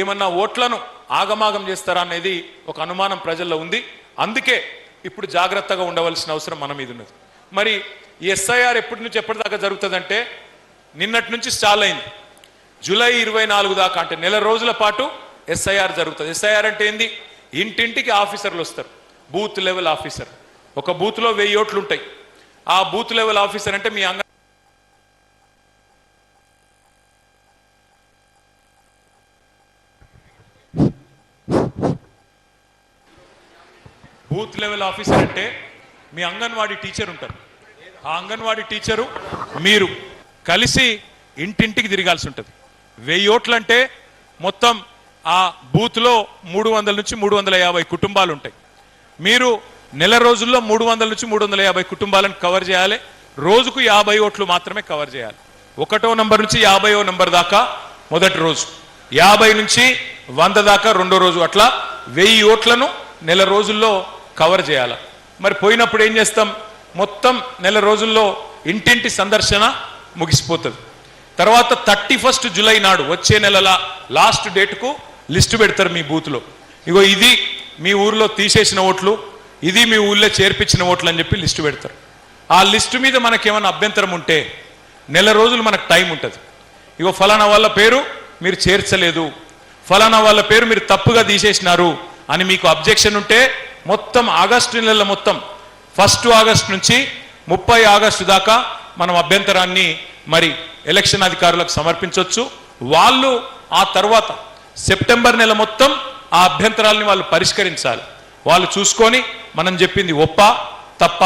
ఏమన్నా ఓట్లను ఆగమాగం చేస్తారా అనేది ఒక అనుమానం ప్రజల్లో ఉంది. అందుకే ఇప్పుడు జాగ్రత్తగా ఉండవలసిన అవసరం మన మీద ఉన్నది. మరి ఈ ఎస్ఐఆర్ ఎప్పటి నుంచి ఎప్పటిదాకా జరుగుతుందంటే నిన్నటి నుంచి స్టార్ట్ అయింది. జూలై 24 దాకా, అంటే నెల రోజుల పాటు ఎస్ఐఆర్ జరుగుతుంది. ఎస్ఐఆర్ అంటే ఏంది? ఇంటింటికి ఆఫీసర్లు వస్తారు, బూత్ లెవెల్ ఆఫీసర్. ఒక బూత్లో 1000 ఓట్లు ఉంటాయి. ఆ బూత్ లెవెల్ ఆఫీసర్ అంటే మీ బూత్ లెవెల్ ఆఫీసర్ అంటే మీ అంగన్వాడీ టీచర్ ఉంటారు. ఆ అంగన్వాడీ టీచరు మీరు కలిసి ఇంటింటికి తిరగాల్సి ఉంటుంది. 1000 ఓట్లు అంటే మొత్తం ఆ బూత్లో 300 నుంచి 350 కుటుంబాలు ఉంటాయి. మీరు నెల రోజుల్లో 300 నుంచి 350 కుటుంబాలను కవర్ చేయాలి. రోజుకు 50 ఓట్లు మాత్రమే కవర్ చేయాలి. 1వ నంబర్ నుంచి 50వ నంబర్ దాకా మొదటి రోజు, 50 నుంచి 100 దాకా రెండో రోజు, అట్లా 1000 ఓట్లను నెల రోజుల్లో కవర్ చేయాలి. మరి పోయినప్పుడు ఏం చేస్తాం? మొత్తం నెల రోజుల్లో ఇంటింటి సందర్శన ముగిసిపోతుంది. తర్వాత 31 జూలై నాడు, వచ్చే నెలల లాస్ట్ డేట్కు లిస్టు పెడతారు మీ బూత్లో. ఇగో ఇది మీ ఊర్లో తీసేసిన ఓట్లు, ఇది మీ ఊళ్ళో చేర్పించిన ఓట్లు అని చెప్పి లిస్టు పెడతారు. ఆ లిస్టు మీద మనకేమైనా అభ్యంతరం ఉంటే నెల రోజులు మనకు టైం ఉంటుంది. ఇగో ఫలానా వాళ్ళ పేరు మీరు చేర్చలేదు, ఫలానా వాళ్ళ పేరు మీరు తప్పుగా తీసేసినారు అని మీకు అబ్జెక్షన్ ఉంటే మొత్తం ఆగస్టు నెల మొత్తం 1 ఆగస్టు నుంచి 30 ఆగస్టు దాకా మనం అభ్యంతరాన్ని మరి ఎలక్షన్ అధికారులకు సమర్పించవచ్చు. వాళ్ళు ఆ తర్వాత సెప్టెంబర్ నెల మొత్తం ఆ అభ్యంతరాలని వాళ్ళు పరిష్కరించాలి. వాళ్ళు చూసుకొని మనం చెప్పింది ఒప్ప తప్ప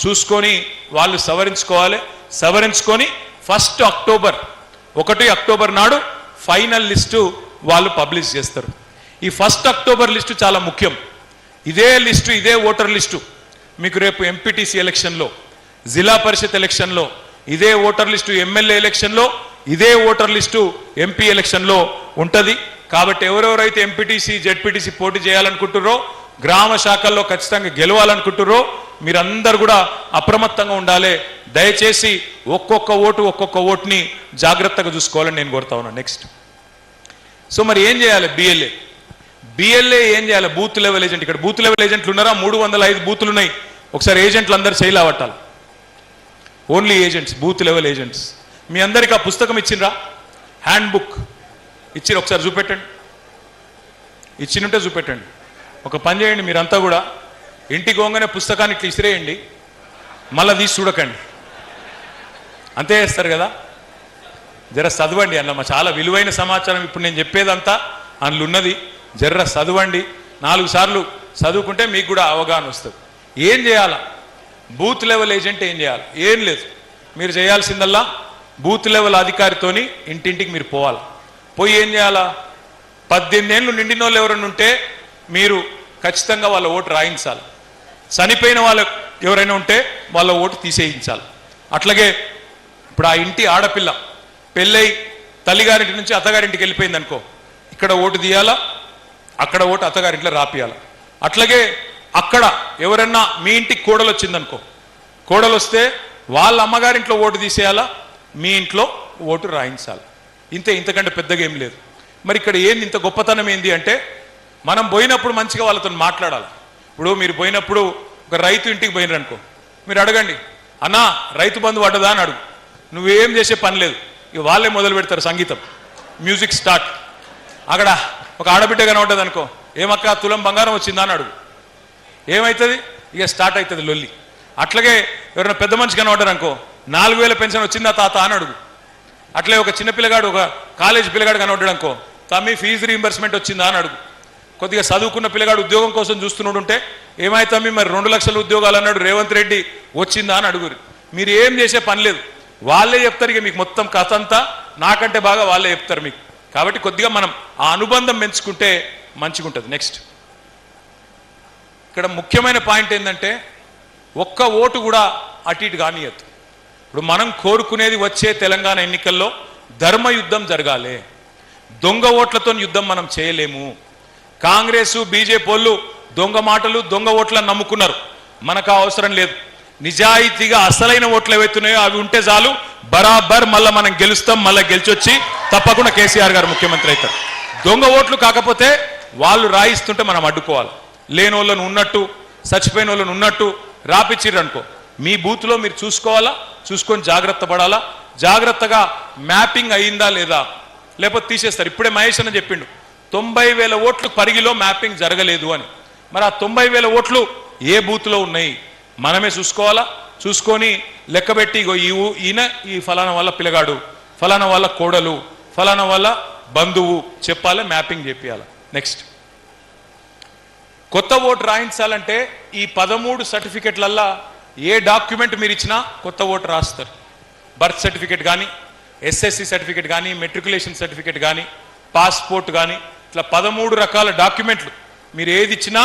చూసుకొని వాళ్ళు సవరించుకోవాలి. సవరించుకొని 1 అక్టోబర్ నాడు ఫైనల్ లిస్టు వాళ్ళు పబ్లిష్ చేస్తారు. ఈ 1 అక్టోబర్ లిస్టు చాలా ముఖ్యం. ఇదే లిస్టు, ఇదే ఓటర్ లిస్టు మీకు రేపు ఎంపీటీసీ ఎలక్షన్లో, జిల్లా పరిషత్ ఎలక్షన్లో, ఇదే ఓటర్ లిస్టు ఎమ్మెల్యే ఎలక్షన్లో, ఇదే ఓటర్ లిస్టు ఎంపీ ఎలక్షన్లో ఉంటుంది. కాబట్టి ఎవరెవరైతే ఎంపీటీసీ, జెడ్పీటీసీ పోటీ చేయాలనుకుంటున్నారో, గ్రామ శాఖల్లో ఖచ్చితంగా గెలవాలనుకుంటున్నారో మీరందరూ కూడా అప్రమత్తంగా ఉండాలి. దయచేసి ఒక్కొక్క ఓటుని జాగ్రత్తగా చూసుకోవాలని నేను కోరుతా ఉన్నాను. నెక్స్ట్, సో మరి ఏం చేయాలి? బిఎల్ఏ ఏం చేయాలి? Booth level agent. ఇక్కడ బూత్ లెవెల్ ఏజెంట్లు ఉన్నారా? 305 బూతులు ఉన్నాయి. ఒకసారి ఏజెంట్లు అందరు చేయలు అవట్టాలి. Only agents, booth level agents. మీ అందరికి ఆ పుస్తకం ఇచ్చిండ్రా? హ్యాండ్ బుక్ ఇచ్చిరు? ఒకసారి చూపెట్టండి. ఇచ్చినుంటే చూపెట్టండి. ఒక పని చేయండి, మీరంతా కూడా ఇంటికి పోగానే పుస్తకాన్ని ఇట్లా ఇసిరేయండి, మళ్ళీ తీసి చూడకండి. అంతే చేస్తారు కదా. జర చదవండి. అన్న చాలా విలువైన సమాచారం ఇప్పుడు నేను చెప్పేదంతా అందులో ఉన్నది. జర్ర చదవండి. 4 సార్లు చదువుకుంటే మీకు కూడా అవగాహన వస్తుంది. ఏం చేయాలా? బూత్ లెవెల్ ఏజెంట్ ఏం చేయాలి? ఏం లేదు. మీరు చేయాల్సిందల్లా బూత్ లెవెల్ అధికారితోని ఇంటింటికి మీరు పోవాలి. పోయి ఏం చేయాలా? 18 ఏళ్ళు నిండిన వాళ్ళు ఎవరైనా ఉంటే మీరు ఖచ్చితంగా వాళ్ళ ఓటు రాయించాలి. చనిపోయిన వాళ్ళు ఎవరైనా ఉంటే వాళ్ళ ఓటు తీసేయించాలి. అట్లాగే ఇప్పుడు ఆ ఇంటి ఆడపిల్ల పెళ్ళై తల్లిగారింటి నుంచి అత్తగారింటికి వెళ్ళిపోయింది అనుకో, ఇక్కడ ఓటు తీయాలా, అక్కడ ఓటు అత్తగారింట్లో రాపియాల. అట్లాగే అక్కడ ఎవరన్నా మీ ఇంటికి కోడలు వచ్చిందనుకో, కోడలు వస్తే వాళ్ళ అమ్మగారింట్లో ఓటు తీసేయాలా, మీ ఇంట్లో ఓటు రాయించాలి. ఇంతే, ఇంతకంటే పెద్దగా ఏం లేదు. మరి ఇక్కడ ఏంది ఇంత గొప్పతనం ఏంది అంటే, మనం పోయినప్పుడు మంచిగా వాళ్ళతో మాట్లాడాలి. ఇప్పుడు మీరు పోయినప్పుడు ఒక రైతు ఇంటికి పోయినరనుకో, మీరు అడగండి, అన్నా రైతు బంధు పడ్డదా అని అడుగు. నువ్వేం చేసే పని లేదు, ఇక వాళ్ళే మొదలు పెడతారు సంగీతం, మ్యూజిక్ స్టార్ట్. అక్కడ ఒక ఆడబిడ్డ కనబడ్డది అనుకో, ఏమక్క తులం బంగారం వచ్చిందా అని అడుగు. ఏమవుతుంది? ఇక స్టార్ట్ అవుతుంది లొల్లి. అట్లాగే ఎవరైనా పెద్ద మనిషి కనబడ్డారు అనుకో, 4000 పెన్షన్ వచ్చిందా తాత అని అడుగు. అట్లే ఒక చిన్న పిల్లగాడు, ఒక కాలేజ్ పిల్లగాడు కనబడ్డాడు అనుకో, తమ్మి ఫీజు రీంబర్స్మెంట్ వచ్చిందా అని అడుగు. కొద్దిగా చదువుకున్న పిల్లగాడు ఉద్యోగం కోసం చూస్తున్నాడు ఉంటే, ఏమైతమ్మి మరి 2 లక్షల ఉద్యోగాలు అన్నాడు రేవంత్ రెడ్డి, వచ్చిందా అని అడుగురు. మీరు ఏం చేసే పని లేదు, వాళ్ళే చెప్తారు. ఇక మీకు మొత్తం కథ అంతా నాకంటే బాగా వాళ్ళే చెప్తారు మీకు. కాబట్టి కొద్దిగా మనం ఆ అనుబంధం పెంచుకుంటే మంచిగా ఉంటుంది. నెక్స్ట్, ఇక్కడ ముఖ్యమైన పాయింట్ ఏంటంటే, ఒక్క ఓటు కూడా అటు ఇటు కానియద్దు. ఇప్పుడు మనం కోరుకునేది వచ్చే తెలంగాణ ఎన్నికల్లో ధర్మయుద్ధం జరగాలి. దొంగ ఓట్లతో యుద్ధం మనం చేయలేము. కాంగ్రెస్ బీజేపీ వాళ్ళు దొంగ మాటలు దొంగ ఓట్లను నమ్ముకున్నారు. మనకు అవసరం లేదు. నిజాయితీగా అసలైన ఓట్లు ఏవైతున్నాయో అవి ఉంటే చాలు, బరాబర్ మళ్ళీ మనం గెలుస్తాం. మళ్ళీ గెలిచొచ్చి తప్పకుండా కేసీఆర్ గారు ముఖ్యమంత్రి అవుతారు. దొంగ ఓట్లు కాకపోతే వాళ్ళు రాయిస్తుంటే మనం అడ్డుకోవాలి. లేని వాళ్ళను ఉన్నట్టు, చచ్చిపోయిన వాళ్ళను ఉన్నట్టు రాపిచ్చిర్రు అనుకో, మీ బూత్లో మీరు చూసుకోవాలా, చూసుకొని జాగ్రత్త పడాలా. జాగ్రత్తగా మ్యాపింగ్ అయిందా లేదా, లేకపోతే తీసేస్తారు. ఇప్పుడే మహేష్ అని చెప్పిండు 90,000 ఓట్లు పరిగిలో మ్యాపింగ్ జరగలేదు అని. మరి ఆ 90,000 ఓట్లు ఏ బూత్లో ఉన్నాయి మనమే చూసుకోవాలా. చూసుకొని లెక్కబెట్టి, ఇగో ఈయన ఈ ఫలానా వాళ్ళ పిల్లగాడు, ఫలానా వాళ్ళ కోడలు, ఫలానా వాళ్ళ బంధువు చెప్పాలి, మ్యాపింగ్ చేపియాలి. నెక్స్ట్, కొత్త ఓటు రాయించాలంటే ఈ 13 సర్టిఫికెట్లల్లా ఏ డాక్యుమెంట్ మీరు ఇచ్చినా కొత్త ఓటు రాస్తారు. బర్త్ సర్టిఫికెట్ కానీ, ఎస్ఎస్సి సర్టిఫికెట్ కానీ, మెట్రికులేషన్ సర్టిఫికెట్ కానీ, పాస్పోర్ట్ కానీ, ఇట్లా 13 రకాల డాక్యుమెంట్లు మీరు ఏది ఇచ్చినా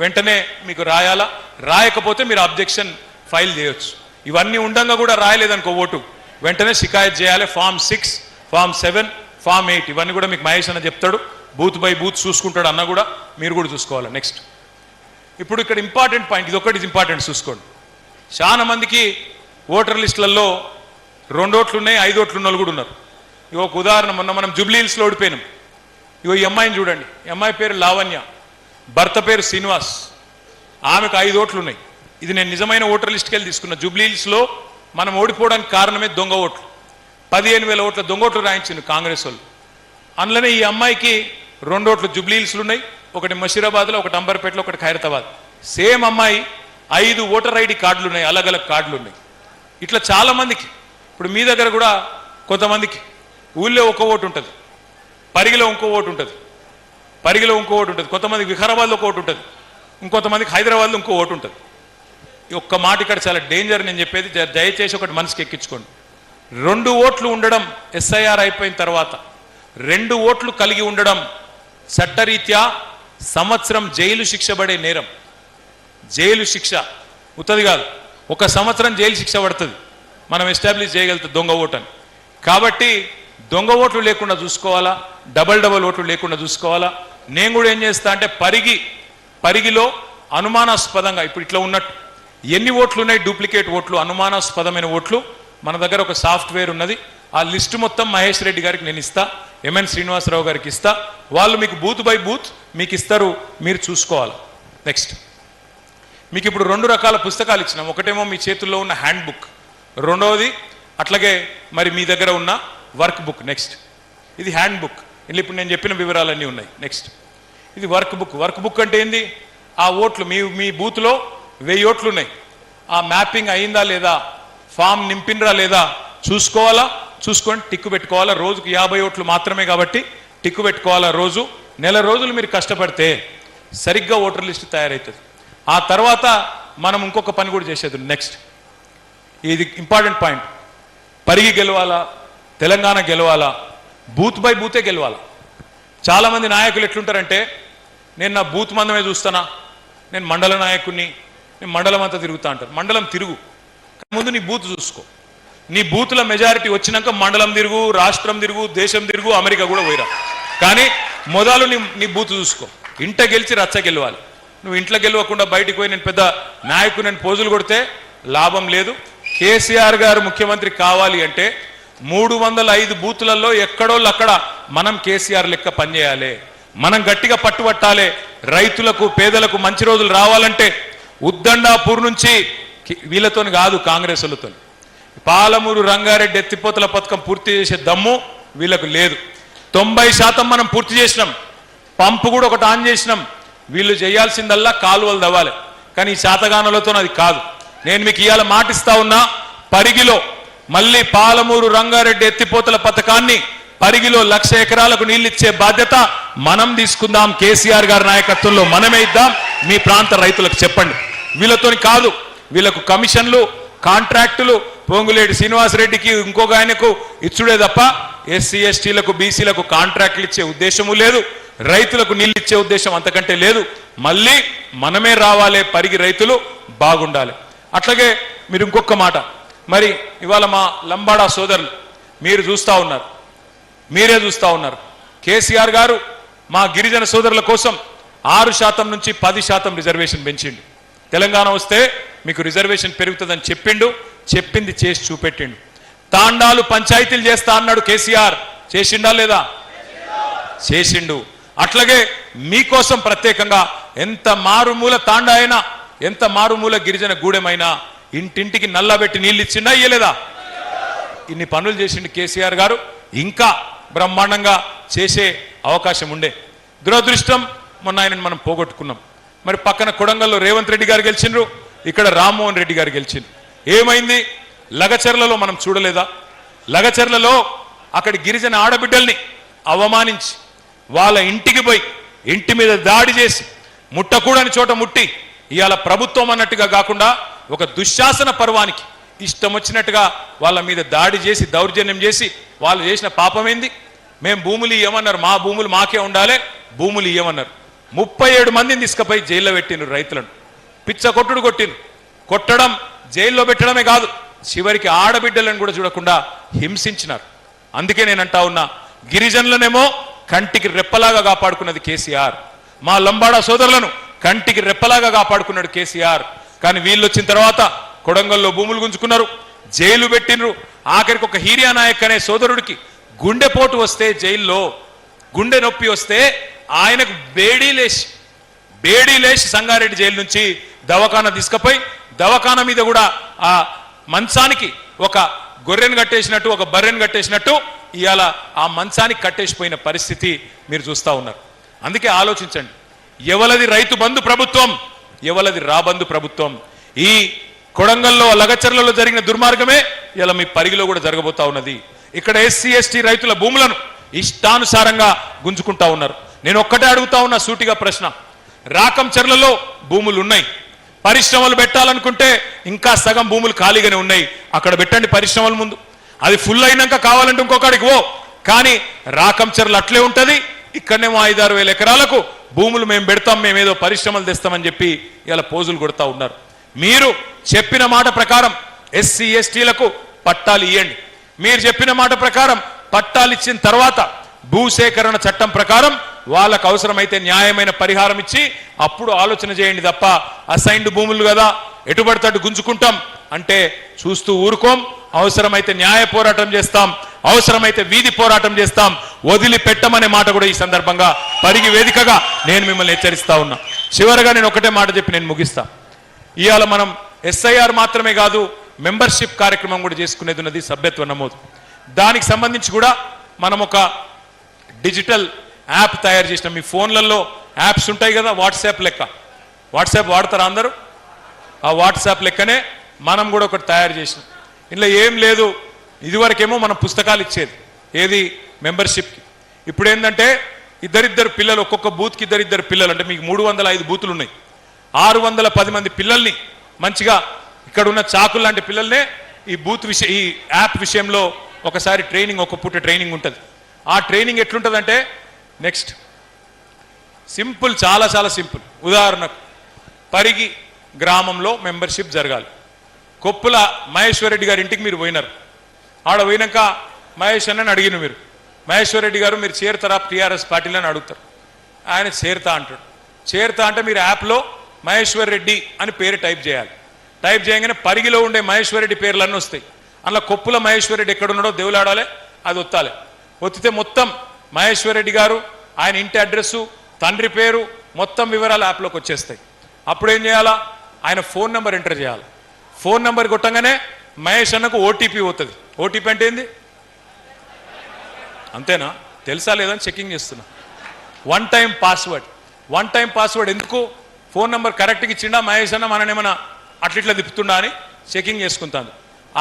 వెంటనే మీకు రాయాలా. రాయకపోతే మీరు అబ్జెక్షన్ ఫైల్ చేయొచ్చు. ఇవన్నీ ఉండంగా కూడా రాయలేదనుకో ఓటు, వెంటనే షికాయత్ చేయాలి. ఫామ్ 6, ఫామ్ 7, ఫామ్ 8 ఇవన్నీ కూడా మీకు మహేష్ అన్న చెప్తాడు. బూత్ బై బూత్ చూసుకుంటాడు అన్న కూడా, మీరు కూడా చూసుకోవాలి. నెక్స్ట్, ఇప్పుడు ఇక్కడ ఇంపార్టెంట్ పాయింట్, ఇది ఒకటి ఇంపార్టెంట్ చూసుకోండి. చాలా మందికి ఓటర్ లిస్టులలో 2 ఓట్లు ఉన్నాయి, 5 ఓట్లు ఉన్న వాళ్ళు కూడా ఉన్నారు. ఇగో ఒక ఉదాహరణ, మొన్న మనం జూబ్లీ హిల్స్లో ఓడిపోయినాం. ఇగో ఈ అమ్మాయిని చూడండి, ఈ అమ్మాయి పేరు లావణ్య, భర్త పేరు శ్రీనివాస్, ఆమెకు 5 ఓట్లు ఉన్నాయి. ఇది నేను నిజమైన ఓటర్ లిస్ట్కి వెళ్ళి తీసుకున్నా. జూబ్లీ హిల్స్లో మనం ఓడిపోవడానికి కారణమే దొంగ ఓట్లు. 15,000 ఓట్ల దొంగ ఓట్లు రాయించింది కాంగ్రెస్ వాళ్ళు. అందులోనే ఈ అమ్మాయికి 2 ఓట్లు జూబ్లీ హిల్స్లు ఉన్నాయి, ఒకటి మషీరాబాద్లో, ఒకటి అంబర్పేటలో, ఒకటి ఖైరతాబాద్. సేమ్ అమ్మాయి 5 ఓటర్ ఐడి కార్డులు ఉన్నాయి, అలగ్ కార్డులు ఉన్నాయి. ఇట్లా చాలా మందికి, ఇప్పుడు మీ దగ్గర కూడా కొంతమందికి ఊళ్ళో ఒక ఓటు ఉంటుంది, పరిగిలో ఇంకో ఓటు ఉంటుంది, పరిగిలో ఇంకో ఓటు ఉంటుంది, కొంతమందికి వికారాబాద్లో ఒక ఓటు ఉంటుంది, ఇంకొంతమందికి హైదరాబాద్లో ఇంకో ఓటు ఉంటుంది. ఈ ఒక్క మాట ఇక్కడ చాలా డేంజర్. నేను చెప్పేది దయచేసి ఒకటి మనసుకి ఎక్కించుకోండి. 2 ఓట్లు ఉండడం ఎస్ఐఆర్ అయిపోయిన తర్వాత 2 ఓట్లు కలిగి ఉండడం చట్టరీత్యా సంవత్సరం జైలు శిక్ష పడే నేరం. జైలు శిక్ష ఉత్తది కాదు, 1 సంవత్సరం జైలు శిక్ష పడుతుంది మనం ఎస్టాబ్లిష్ చేయగలుగుతాం దొంగ ఓటు అని. కాబట్టి దొంగ ఓట్లు లేకుండా చూసుకోవాలా, డబల్ ఓట్లు లేకుండా చూసుకోవాలా. నేను కూడా ఏం చేస్తా అంటే పరిగిలో అనుమానాస్పదంగా ఇప్పుడు ఇట్లా ఉన్నట్టు ఎన్ని ఓట్లు ఉన్నాయి డూప్లికేట్ ఓట్లు, అనుమానాస్పదమైన ఓట్లు, మన దగ్గర ఒక సాఫ్ట్వేర్ ఉన్నది, ఆ లిస్టు మొత్తం మహేష్ రెడ్డి గారికి నేను ఇస్తా, ఎంఎన్ శ్రీనివాసరావు గారికి ఇస్తా, వాళ్ళు మీకు బూత్ బై బూత్ మీకు ఇస్తారు, మీరు చూసుకోవాలి. నెక్స్ట్, మీకు ఇప్పుడు 2 రకాల పుస్తకాలు ఇచ్చినాం. ఒకటేమో మీ చేతుల్లో ఉన్న హ్యాండ్ బుక్, రెండవది అట్లాగే మరి మీ దగ్గర ఉన్న వర్క్ బుక్. నెక్స్ట్, ఇది హ్యాండ్ బుక్, ఇందులో ఇప్పుడు నేను చెప్పిన వివరాలన్నీ ఉన్నాయి. నెక్స్ట్, ఇది వర్క్ బుక్. వర్క్ బుక్ అంటే ఏంది? ఆ ఓట్లు మీ బూత్లో 1000 ఓట్లు ఉన్నాయి, ఆ మ్యాపింగ్ అయిందా లేదా, ఫామ్ నింపినరా లేదా చూసుకోవాలా, చూసుకొని టిక్కు పెట్టుకోవాలా. రోజుకు 50 ఓట్లు మాత్రమే కాబట్టి టిక్కు పెట్టుకోవాలా. రోజు నెల రోజులు మీరు కష్టపడితే సరిగ్గా ఓటర్ లిస్ట్ తయారవుతుంది. ఆ తర్వాత మనం ఇంకొక పని కూడా చేసేది. నెక్స్ట్, ఇది ఇంపార్టెంట్ పాయింట్, పరిగి గెలవాలా, తెలంగాణ గెలవాలా, బూత్ బై బూతే గెలవాలా. చాలామంది నాయకులు ఎట్లుంటారంటే, నేను నా బూత్ మందమే చూస్తానా, నేను మండల నాయకుడిని, నేను మండలం అంతా తిరుగుతా అంటారు. మండలం తిరుగు, ముందు నీ బూత్ చూసుకో. నీ బూత్ల మెజారిటీ వచ్చినాక మండలం తిరుగు, రాష్ట్రం తిరుగు, దేశం తిరుగు, అమెరికా కూడా పోయిరా. కానీ మొదలు నీ బూత్ చూసుకో. ఇంట గెలిచి రచ్చ గెలవాలి. నువ్వు ఇంట్లో గెలవకుండా బయటికి పోయి నేను పెద్ద నాయకుడు నేను పోజులు కొడితే లాభం లేదు. కేసీఆర్ గారు ముఖ్యమంత్రి కావాలి అంటే 305 బూతులలో ఎక్కడోళ్ళు అక్కడ మనం కేసీఆర్ లెక్క పనిచేయాలి, మనం గట్టిగా పట్టుబట్టాలి. రైతులకు పేదలకు మంచి రోజులు రావాలంటే ఉద్దండాపూర్ నుంచి వీళ్ళతో కాదు, కాంగ్రెస్ వాళ్ళతో. పాలమూరు రంగారెడ్డి ఎత్తిపోతల పథకం పూర్తి చేసే దమ్ము వీళ్ళకు లేదు. 90% మనం పూర్తి చేసినాం, పంపు కూడా ఒకటి ఆన్ చేసినాం. వీళ్ళు చేయాల్సిందల్లా కాలువలు దవ్వాలి, కానీ ఈ శాతగానులతో అది కాదు. నేను మీకు ఇవాళ మాటిస్తా ఉన్నా, పరిగిలో మళ్ళీ పాలమూరు రంగారెడ్డి ఎత్తిపోతల పథకాన్ని పరిగిలో 1,00,000 ఎకరాలకు నీళ్ళిచ్చే బాధ్యత మనం తీసుకుందాం. కేసీఆర్ గారి నాయకత్వంలో మనమే ఇద్దాం. మీ ప్రాంత రైతులకు చెప్పండి. వీళ్ళతోని కాదు, వీళ్ళకు కమిషన్లు, కాంట్రాక్టులు, పొంగులేటి శ్రీనివాసరెడ్డికి ఇంకొక ఆయనకు ఇచ్చుడే తప్ప ఎస్సీ ఎస్టీలకు బీసీలకు కాంట్రాక్టులు ఇచ్చే ఉద్దేశము లేదు, రైతులకు నీళ్ళు ఇచ్చే ఉద్దేశం అంతకంటే లేదు. మళ్ళీ మనమే రావాలి, పరిగి రైతులు బాగుండాలి. అట్లాగే మీరు ఇంకొక మాట, మరి ఇవాళ మా లంబాడా సోదరులు మీరు చూస్తూ ఉన్నారు, మీరే చూస్తూ ఉన్నారు. కేసీఆర్ గారు మా గిరిజన సోదరుల కోసం 6% నుంచి 10% రిజర్వేషన్ పెంచిండు. తెలంగాణ వస్తే మీకు రిజర్వేషన్ పెరుగుతుందని చెప్పిండు, చెప్పింది చేసి చూపెట్టిండు. తాండాలు పంచాయతీలు చేస్తా అన్నాడు కేసీఆర్, చేసిండా లేదా? చేసిండు. అట్లాగే మీకోసం ప్రత్యేకంగా ఎంత మారుమూల తాండా అయినా, ఎంత మారుమూల గిరిజన గూడెమైనా ఇంటింటికి నల్లబెట్టి నీళ్ళు ఇచ్చిండా, ఇయ్యలేదా? ఇన్ని పనులు చేసిండు కేసీఆర్ గారు. ఇంకా బ్రహ్మాండంగా చేసే అవకాశం ఉండే. దురదృష్టం మొన్న ఆయనను మనం పోగొట్టుకున్నాం. మరి పక్కన కొడంగల్లో రేవంత్ రెడ్డి గారు గెలిచిండ్రు, ఇక్కడ రామ్మోహన్ రెడ్డి గారు గెలిచిండ్రు. ఏమైంది? లగచర్లలో మనం చూడలేదా? లగచర్లలో అక్కడి గిరిజన ఆడబిడ్డల్ని అవమానించి వాళ్ళ ఇంటికి పోయి ఇంటి మీద దాడి చేసి ముట్టకూడని చోట ముట్టి ఇవాళ ప్రభుత్వం అన్నట్టుగా కాకుండా ఒక దుశ్శాసన పర్వానికి ఇష్టం వచ్చినట్టుగా వాళ్ళ మీద దాడి చేసి దౌర్జన్యం చేసి వాళ్ళు చేసిన పాపమేంది? మేము భూములు ఇవ్వమన్నారు, మా భూములు మాకే ఉండాలి, భూములు ఇవ్వమన్నారు. 37 మందిని తీసుకుపోయి జైల్లో పెట్టిండ్రు. రైతులను పిచ్చ కొట్టుడు కొట్టిండ్రు. కొట్టడం, జైల్లో పెట్టడమే కాదు, చివరికి ఆడబిడ్డలను కూడా చూడకుండా హింసించినారు. అందుకే నేను అంటా ఉన్నా, గిరిజనులనేమో కంటికి రెప్పలాగా కాపాడుకున్నది కేసీఆర్, మా లంబాడా సోదరులను కంటికి రెప్పలాగా కాపాడుకున్నాడు కేసీఆర్. కానీ వీళ్ళు వచ్చిన తర్వాత కొడంగల్లో భూములు గుంజుకున్నారు, జైలు పెట్టినరు. ఆఖరికి ఒక హీరియా నాయక్ అనే సోదరుడికి గుండెపోటు వస్తే, జైల్లో గుండె నొప్పి వస్తే ఆయనకు బేడీ లేచి సంగారెడ్డి జైలు నుంచి దవాఖానా తీసుకుపోయి దవాఖానా మీద కూడా ఆ మంచానికి ఒక గొర్రెను కట్టేసినట్టు, ఒక బర్రెను కట్టేసినట్టు ఇవాళ ఆ మంచానికి కట్టేసిపోయిన పరిస్థితి మీరు చూస్తూ ఉన్నారు. అందుకే ఆలోచించండి, ఎవలది రైతు బంధు ప్రభుత్వం, ఎవలది రాబంధు ప్రభుత్వం. ఈ కొడంగల్లో లగచర్లలో జరిగిన దుర్మార్గమే ఇలా మీ పరిగిలో కూడా జరగబోతా ఉన్నది. ఇక్కడ ఎస్సీ ఎస్టీ రైతుల భూములను ఇష్టానుసారంగా గుంజుకుంటా ఉన్నారు. నేను ఒక్కటే అడుగుతా ఉన్నా సూటిగా ప్రశ్న, రాకంచర్లలో భూములు ఉన్నాయి, పరిశ్రమలు పెట్టాలనుకుంటే ఇంకా సగం భూములు ఖాళీగానే ఉన్నాయి, అక్కడ పెట్టండి పరిశ్రమల ముందు. అది ఫుల్ అయినాక కావాలంటే ఇంకొకడికి ఓ, కానీ రాకంచర్లు అట్లే ఉంటుంది. ఇక్కడనేమో 5-6 వేల ఎకరాలకు భూములు మేము పెడతాం, మేమేదో పరిశ్రమలు తెస్తామని చెప్పి ఇలా పోజులు కొడతా ఉన్నారు. మీరు చెప్పిన మాట ప్రకారం ఎస్సీ ఎస్టీలకు పట్టాలు ఇవ్వండి. మీరు చెప్పిన మాట ప్రకారం పట్టాలు ఇచ్చిన తర్వాత భూసేకరణ చట్టం ప్రకారం వాళ్ళకు అవసరమైతే న్యాయమైన పరిహారం ఇచ్చి అప్పుడు ఆలోచన చేయండి తప్ప అసైన్డ్ భూములు కదా ఎటుబడితట్టు గుంజుకుంటాం అంటే చూస్తూ ఊరుకోం. అవసరమైతే న్యాయ పోరాటం చేస్తాం. అవసరమైతే వీధి పోరాటం చేస్తాం, వదిలిపెట్టమనే మాట కూడా ఈ సందర్భంగా పరిగి వేదికగా నేను మిమ్మల్ని హెచ్చరిస్తా ఉన్నా. చివరగా నేను ఒకటే మాట చెప్పి నేను ముగిస్తా. ఇవాళ మనం ఎస్ఐఆర్ మాత్రమే కాదు, మెంబర్షిప్ కార్యక్రమం కూడా చేసుకునేది ఉన్నది, సభ్యత్వ నమోదు. దానికి సంబంధించి కూడా మనం ఒక డిజిటల్ యాప్ తయారు చేసినాం. మీ ఫోన్లలో యాప్స్ ఉంటాయి కదా, వాట్సాప్ లెక్క. వాట్సాప్ వాడతారా అందరూ? ఆ వాట్సాప్ లెక్కనే మనం కూడా ఒకటి తయారు చేసినాం. ఇందులో ఏం లేదు, ఇదివరకేమో మనం పుస్తకాలు ఇచ్చేది ఏది మెంబర్షిప్కి. ఇప్పుడు ఏంటంటే ఇద్దరిద్దరు పిల్లలు, ఒక్కొక్క బూత్కి ఇద్దరిద్దరు పిల్లలు, అంటే మీకు 305 బూతులు ఉన్నాయి, 610 మంది పిల్లల్ని మంచిగా ఇక్కడ ఉన్న చాకులు లాంటి పిల్లల్నే ఈ బూత్ ఈ యాప్ విషయంలో ఒకసారి ట్రైనింగ్, ఒక పూట ట్రైనింగ్ ఉంటుంది. ఆ ట్రైనింగ్ ఎట్లుంటుందంటే నెక్స్ట్ సింపుల్, చాలా చాలా సింపుల్. ఉదాహరణకు పరిగి గ్రామంలో మెంబర్షిప్ జరగాలి. కొప్పుల మహేశ్వర్ రెడ్డి గారి ఇంటికి మీరు పోయినారు. ఆడ పోయినాక మహేష్ అన్నని అడిగిన మీరు, మహేశ్వర్ రెడ్డి గారు మీరు చేరుతారా టీఆర్ఎస్ పార్టీలో అని అడుగుతారు. ఆయన చేరుతా అంటాడు. చేరుతా అంటే మీరు యాప్లో మహేశ్వర్ రెడ్డి అని పేరు టైప్ చేయాలి. టైప్ చేయగానే పరిగిలో ఉండే మహేశ్వర్ రెడ్డి పేర్లన్నీ వస్తాయి. అందులో కొప్పుల మహేశ్వర్ రెడ్డి ఎక్కడున్నాడో దేవులాడాలి, అది ఒత్తాలి. ఒత్తితే మొత్తం మహేశ్వర్ రెడ్డి గారు, ఆయన ఇంటి అడ్రస్సు, తండ్రి పేరు, మొత్తం వివరాలు యాప్లోకి వచ్చేస్తాయి. అప్పుడు ఏం చేయాలా? ఆయన ఫోన్ నెంబర్ ఎంటర్ చేయాలి. ఫోన్ నెంబర్ కొట్టంగానే మహేష్ అన్నకు ఓటీపీ అవుతుంది. ఓటీపీ అంటే ఏంది? అంతేనా? తెలుసా లేదని చెకింగ్ చేస్తున్నా. One time password. One time password ఎందుకు? ఫోన్ నెంబర్ కరెక్ట్గా ఇచ్చిండా మహేష్ అన్న, మననేమన్నా అట్లిట్లా తిప్పుతుండా అని చెకింగ్ చేసుకుంటాను.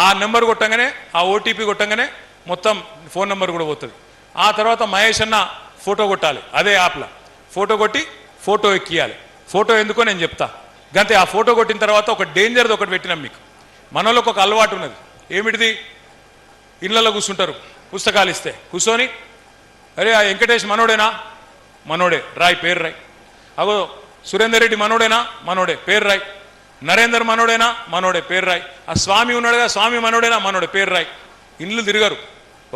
ఆ నెంబర్ కొట్టంగానే, ఆ ఓటీపీ కొట్టంగానే మొత్తం ఫోన్ నెంబర్ కూడా పోతుంది. ఆ తర్వాత మహేష్ అన్న ఫోటో కొట్టాలి అదే యాప్లో. ఫోటో కొట్టి ఫోటో ఎక్కియాలి. ఫోటో ఎందుకో నేను చెప్తా. గంతే. ఆ ఫోటో కొట్టిన తర్వాత ఒక డేంజర్ది ఒకటి పెట్టినాం మీకు. మనలోకి ఒక అలవాటు ఉన్నది. ఏమిటిది? ఇళ్ళలో కూర్చుంటారు, పుస్తకాలు ఇస్తే కూర్చొని, అరే ఆ వెంకటేష్ మనోడేనా? మనోడే, రాయ్ పేరు రాయ్. అగో సురేందర్ రెడ్డి మనోడేనా? మనోడే, పేరు రాయ్. నరేందర్ మనోడేనా? మనోడే, పేరు రాయ్. ఆ స్వామి ఉన్నాడుగా, స్వామి మనోడేనా? మనోడే, పేరు రాయ్. ఇండ్లు తిరగరు,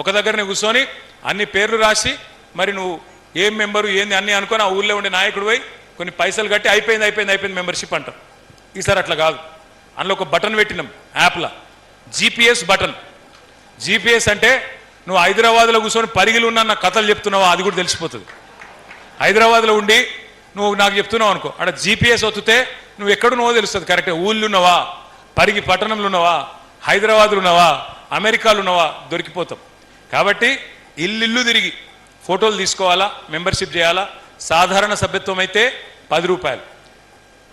ఒక దగ్గరనే కూర్చొని అన్ని పేర్లు రాసి, మరి నువ్వు ఏం మెంబరు ఏంది అన్నీ అనుకొని ఆ ఊళ్ళో ఉండే నాయకుడు పోయి కొన్ని పైసలు కట్టి అయిపోయింది మెంబర్షిప్ అంటాం. ఈసారి అట్లా కాదు. అందులో ఒక బటన్ పెట్టినాం యాప్లో, జీపీఎస్ బటన్. జీపీఎస్ అంటే నువ్వు హైదరాబాద్లో కూర్చొని పరిగిలు ఉన్న నా కథలు చెప్తున్నావా అది కూడా తెలిసిపోతుంది. హైదరాబాద్లో ఉండి నువ్వు నాకు చెప్తున్నావు అనుకో, అక్కడ జీపీఎస్ ఒత్తితే నువ్వు ఎక్కడున్నావో తెలుస్తుంది కరెక్ట్గా. ఊళ్ళు ఉన్నావా, పరిగి పట్టణంలో ఉన్నావా, హైదరాబాద్లో ఉన్నావా, అమెరికాలో ఉన్నావా, దొరికిపోతాం. కాబట్టి ఇల్లు తిరిగి ఫోటోలు తీసుకోవాలా, మెంబర్షిప్ చేయాలా. సాధారణ సభ్యత్వం అయితే 10 రూపాయలు,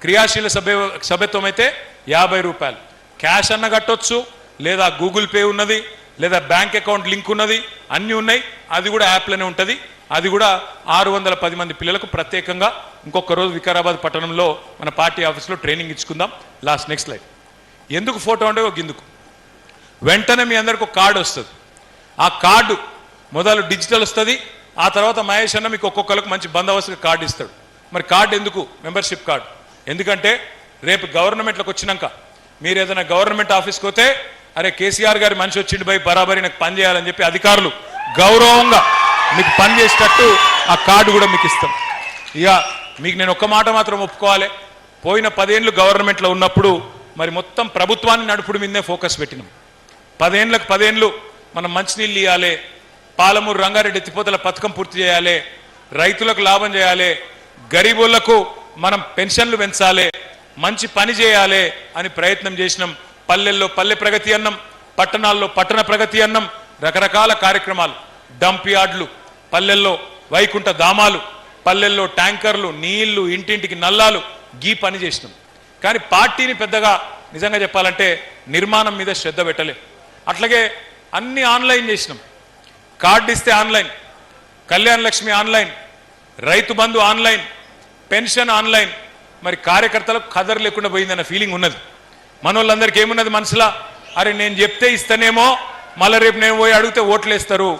క్రియాశీల సభ్యత్వం అయితే 50 రూపాయలు. క్యాష్ అన్న కట్టొచ్చు, లేదా గూగుల్ పే ఉన్నది, లేదా బ్యాంక్ అకౌంట్ లింక్ ఉన్నది, అన్నీ ఉన్నాయి. అది కూడా యాప్లోనే ఉంటుంది. అది కూడా 610 మంది పిల్లలకు ప్రత్యేకంగా ఇంకొక రోజు వికారాబాద్ పట్టణంలో మన పార్టీ ఆఫీస్లో ట్రైనింగ్ ఇచ్చుకుందాం. Next slide. ఎందుకు ఫోటో అంటే ఒక గిందుకు వెంటనే మీ అందరికి ఒక కార్డు వస్తుంది. ఆ కార్డు మొదలు డిజిటల్ వస్తుంది. ఆ తర్వాత మహేష్ అన్న మీకు ఒక్కొక్కరికి మంచి బందోబస్తుగా కార్డు ఇస్తాడు. మరి కార్డు ఎందుకు? Membership card. ఎందుకంటే రేపు గవర్నమెంట్లోకి వచ్చినాక మీరు ఏదైనా గవర్నమెంట్ ఆఫీస్కి పోతే, అరే కేసీఆర్ గారి మనిషి వచ్చిండు పోయి బరాబరి నాకు పని చేయాలని చెప్పి అధికారులు గౌరవంగా మీకు పని చేసేటట్టు ఆ కార్డు కూడా మీకు ఇస్తాం. ఇక మీకు నేను ఒక్క మాట మాత్రం ఒప్పుకోవాలి, పోయిన 10 ఏళ్ళు గవర్నమెంట్లో ఉన్నప్పుడు మరి మొత్తం ప్రభుత్వాన్ని నడుపుడు మీదే ఫోకస్ పెట్టినాం. 10 ఏళ్ళకు 10 ఏళ్ళు మనం మంచినీళ్ళు ఇవ్వాలి, పాలమూరు రంగారెడ్డి ఎత్తిపోతల పథకం పూర్తి చేయాలి, రైతులకు లాభం చేయాలి, గరీబులకు మనం పెన్షన్లు పెంచాలి, మంచి పని చేయాలి అని ప్రయత్నం చేసినాం. పల్లెల్లో పల్లె ప్రగతి అన్నం, పట్టణాల్లో పట్టణ ప్రగతి అన్నం, రకరకాల కార్యక్రమాలు, డంప్ యార్డ్లు, పల్లెల్లో వైకుంఠ ధామాలు, పల్లెల్లో ట్యాంకర్లు, నీళ్లు, ఇంటింటికి నల్లాలు, గీ పని చేసినాం. కానీ పార్టీని పెద్దగా నిజంగా చెప్పాలంటే నిర్మాణం మీద శ్రద్ధ పెట్టలే. అట్లాగే అన్ని ఆన్లైన్ చేసినాం. కార్డు ఇస్తే online, Kalyana Lakshmi online, Rythu Bandhu online, pension online. మరి కార్యకర్తలకు ఖదర్ లేకుండా పోయిందన్న ఫీలింగ్ ఉన్నది. మనోళ్ళందరికీ ఏమున్నది మనసులా, అరే నేను చెప్తే ఇస్తానేమో, మళ్ళీ రేపు నేను పోయి అడిగితే ఓట్లు వేస్తారు,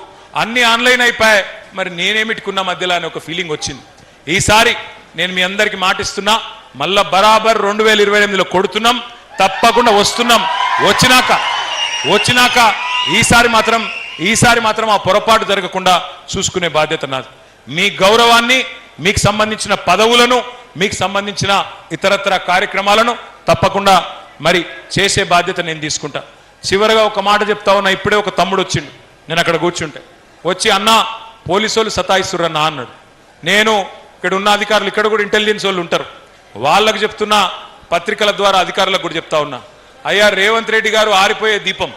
అన్ని ఆన్లైన్ అయిపోయాయి, మరి నేనేమిటికున్నా మధ్యలో అని ఒక ఫీలింగ్ వచ్చింది. ఈసారి నేను మీ అందరికీ మాటిస్తున్నా, మళ్ళా బరాబర్ 2028లో కొడుతున్నాం, తప్పకుండా వస్తున్నాం. వచ్చినాక ఈసారి మాత్రం ఆ పొరపాటు జరగకుండా చూసుకునే బాధ్యత నాది. మీ గౌరవాన్ని, మీకు సంబంధించిన పదవులను, మీకు సంబంధించిన ఇతరత్ర కార్యక్రమాలను తప్పకుండా మరి చేసే బాధ్యత నేను తీసుకుంటా. చివరగా ఒక మాట చెప్తా ఉన్నా. ఇప్పుడే ఒక తమ్ముడు వచ్చిండు, నేను అక్కడ కూర్చుంటే వచ్చి అన్న పోలీసు వాళ్ళు సతాయిస్తుర్రన్నా అన్నాడు. నేను ఇక్కడ ఉన్న అధికారులు, ఇక్కడ కూడా ఇంటెలిజెన్స్ వాళ్ళు ఉంటారు, వాళ్ళకు చెప్తున్నా, పత్రికల ద్వారా అధికారులకు కూడా చెప్తా ఉన్నా, అయ్యా రేవంత్ రెడ్డి గారు ఆరిపోయే దీపం,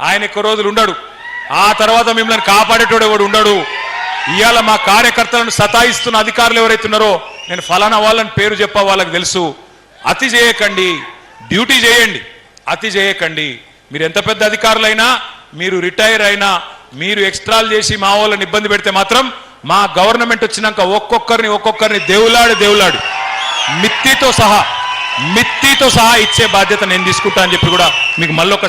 ఆయన ఎక్కువ రోజులు ఉండడు, ఆ తర్వాత మిమ్మల్ని కాపాడేటోడు ఎవడు ఉండడు. ఇవాళ మా కార్యకర్తలను సతాయిస్తున్న అధికారులు ఎవరైతే ఉన్నారో నేను ఫలానా వాళ్ళని పేరు చెప్పా, వాళ్ళకి తెలుసు. అతి చేయకండి, డ్యూటీ చేయండి, అతి చేయకండి. మీరు ఎంత పెద్ద అధికారులైనా, మీరు రిటైర్ అయినా, మీరు ఎక్స్ట్రాలు చేసి మా వాళ్ళని ఇబ్బంది పెడితే మాత్రం మా గవర్నమెంట్ వచ్చినాక ఒక్కొక్కరిని దేవులాడి మిత్తితో సహా ఇచ్చే బాధ్యత నేను తీసుకుంటా అని చెప్పి కూడా మీకు మళ్ళొకసారి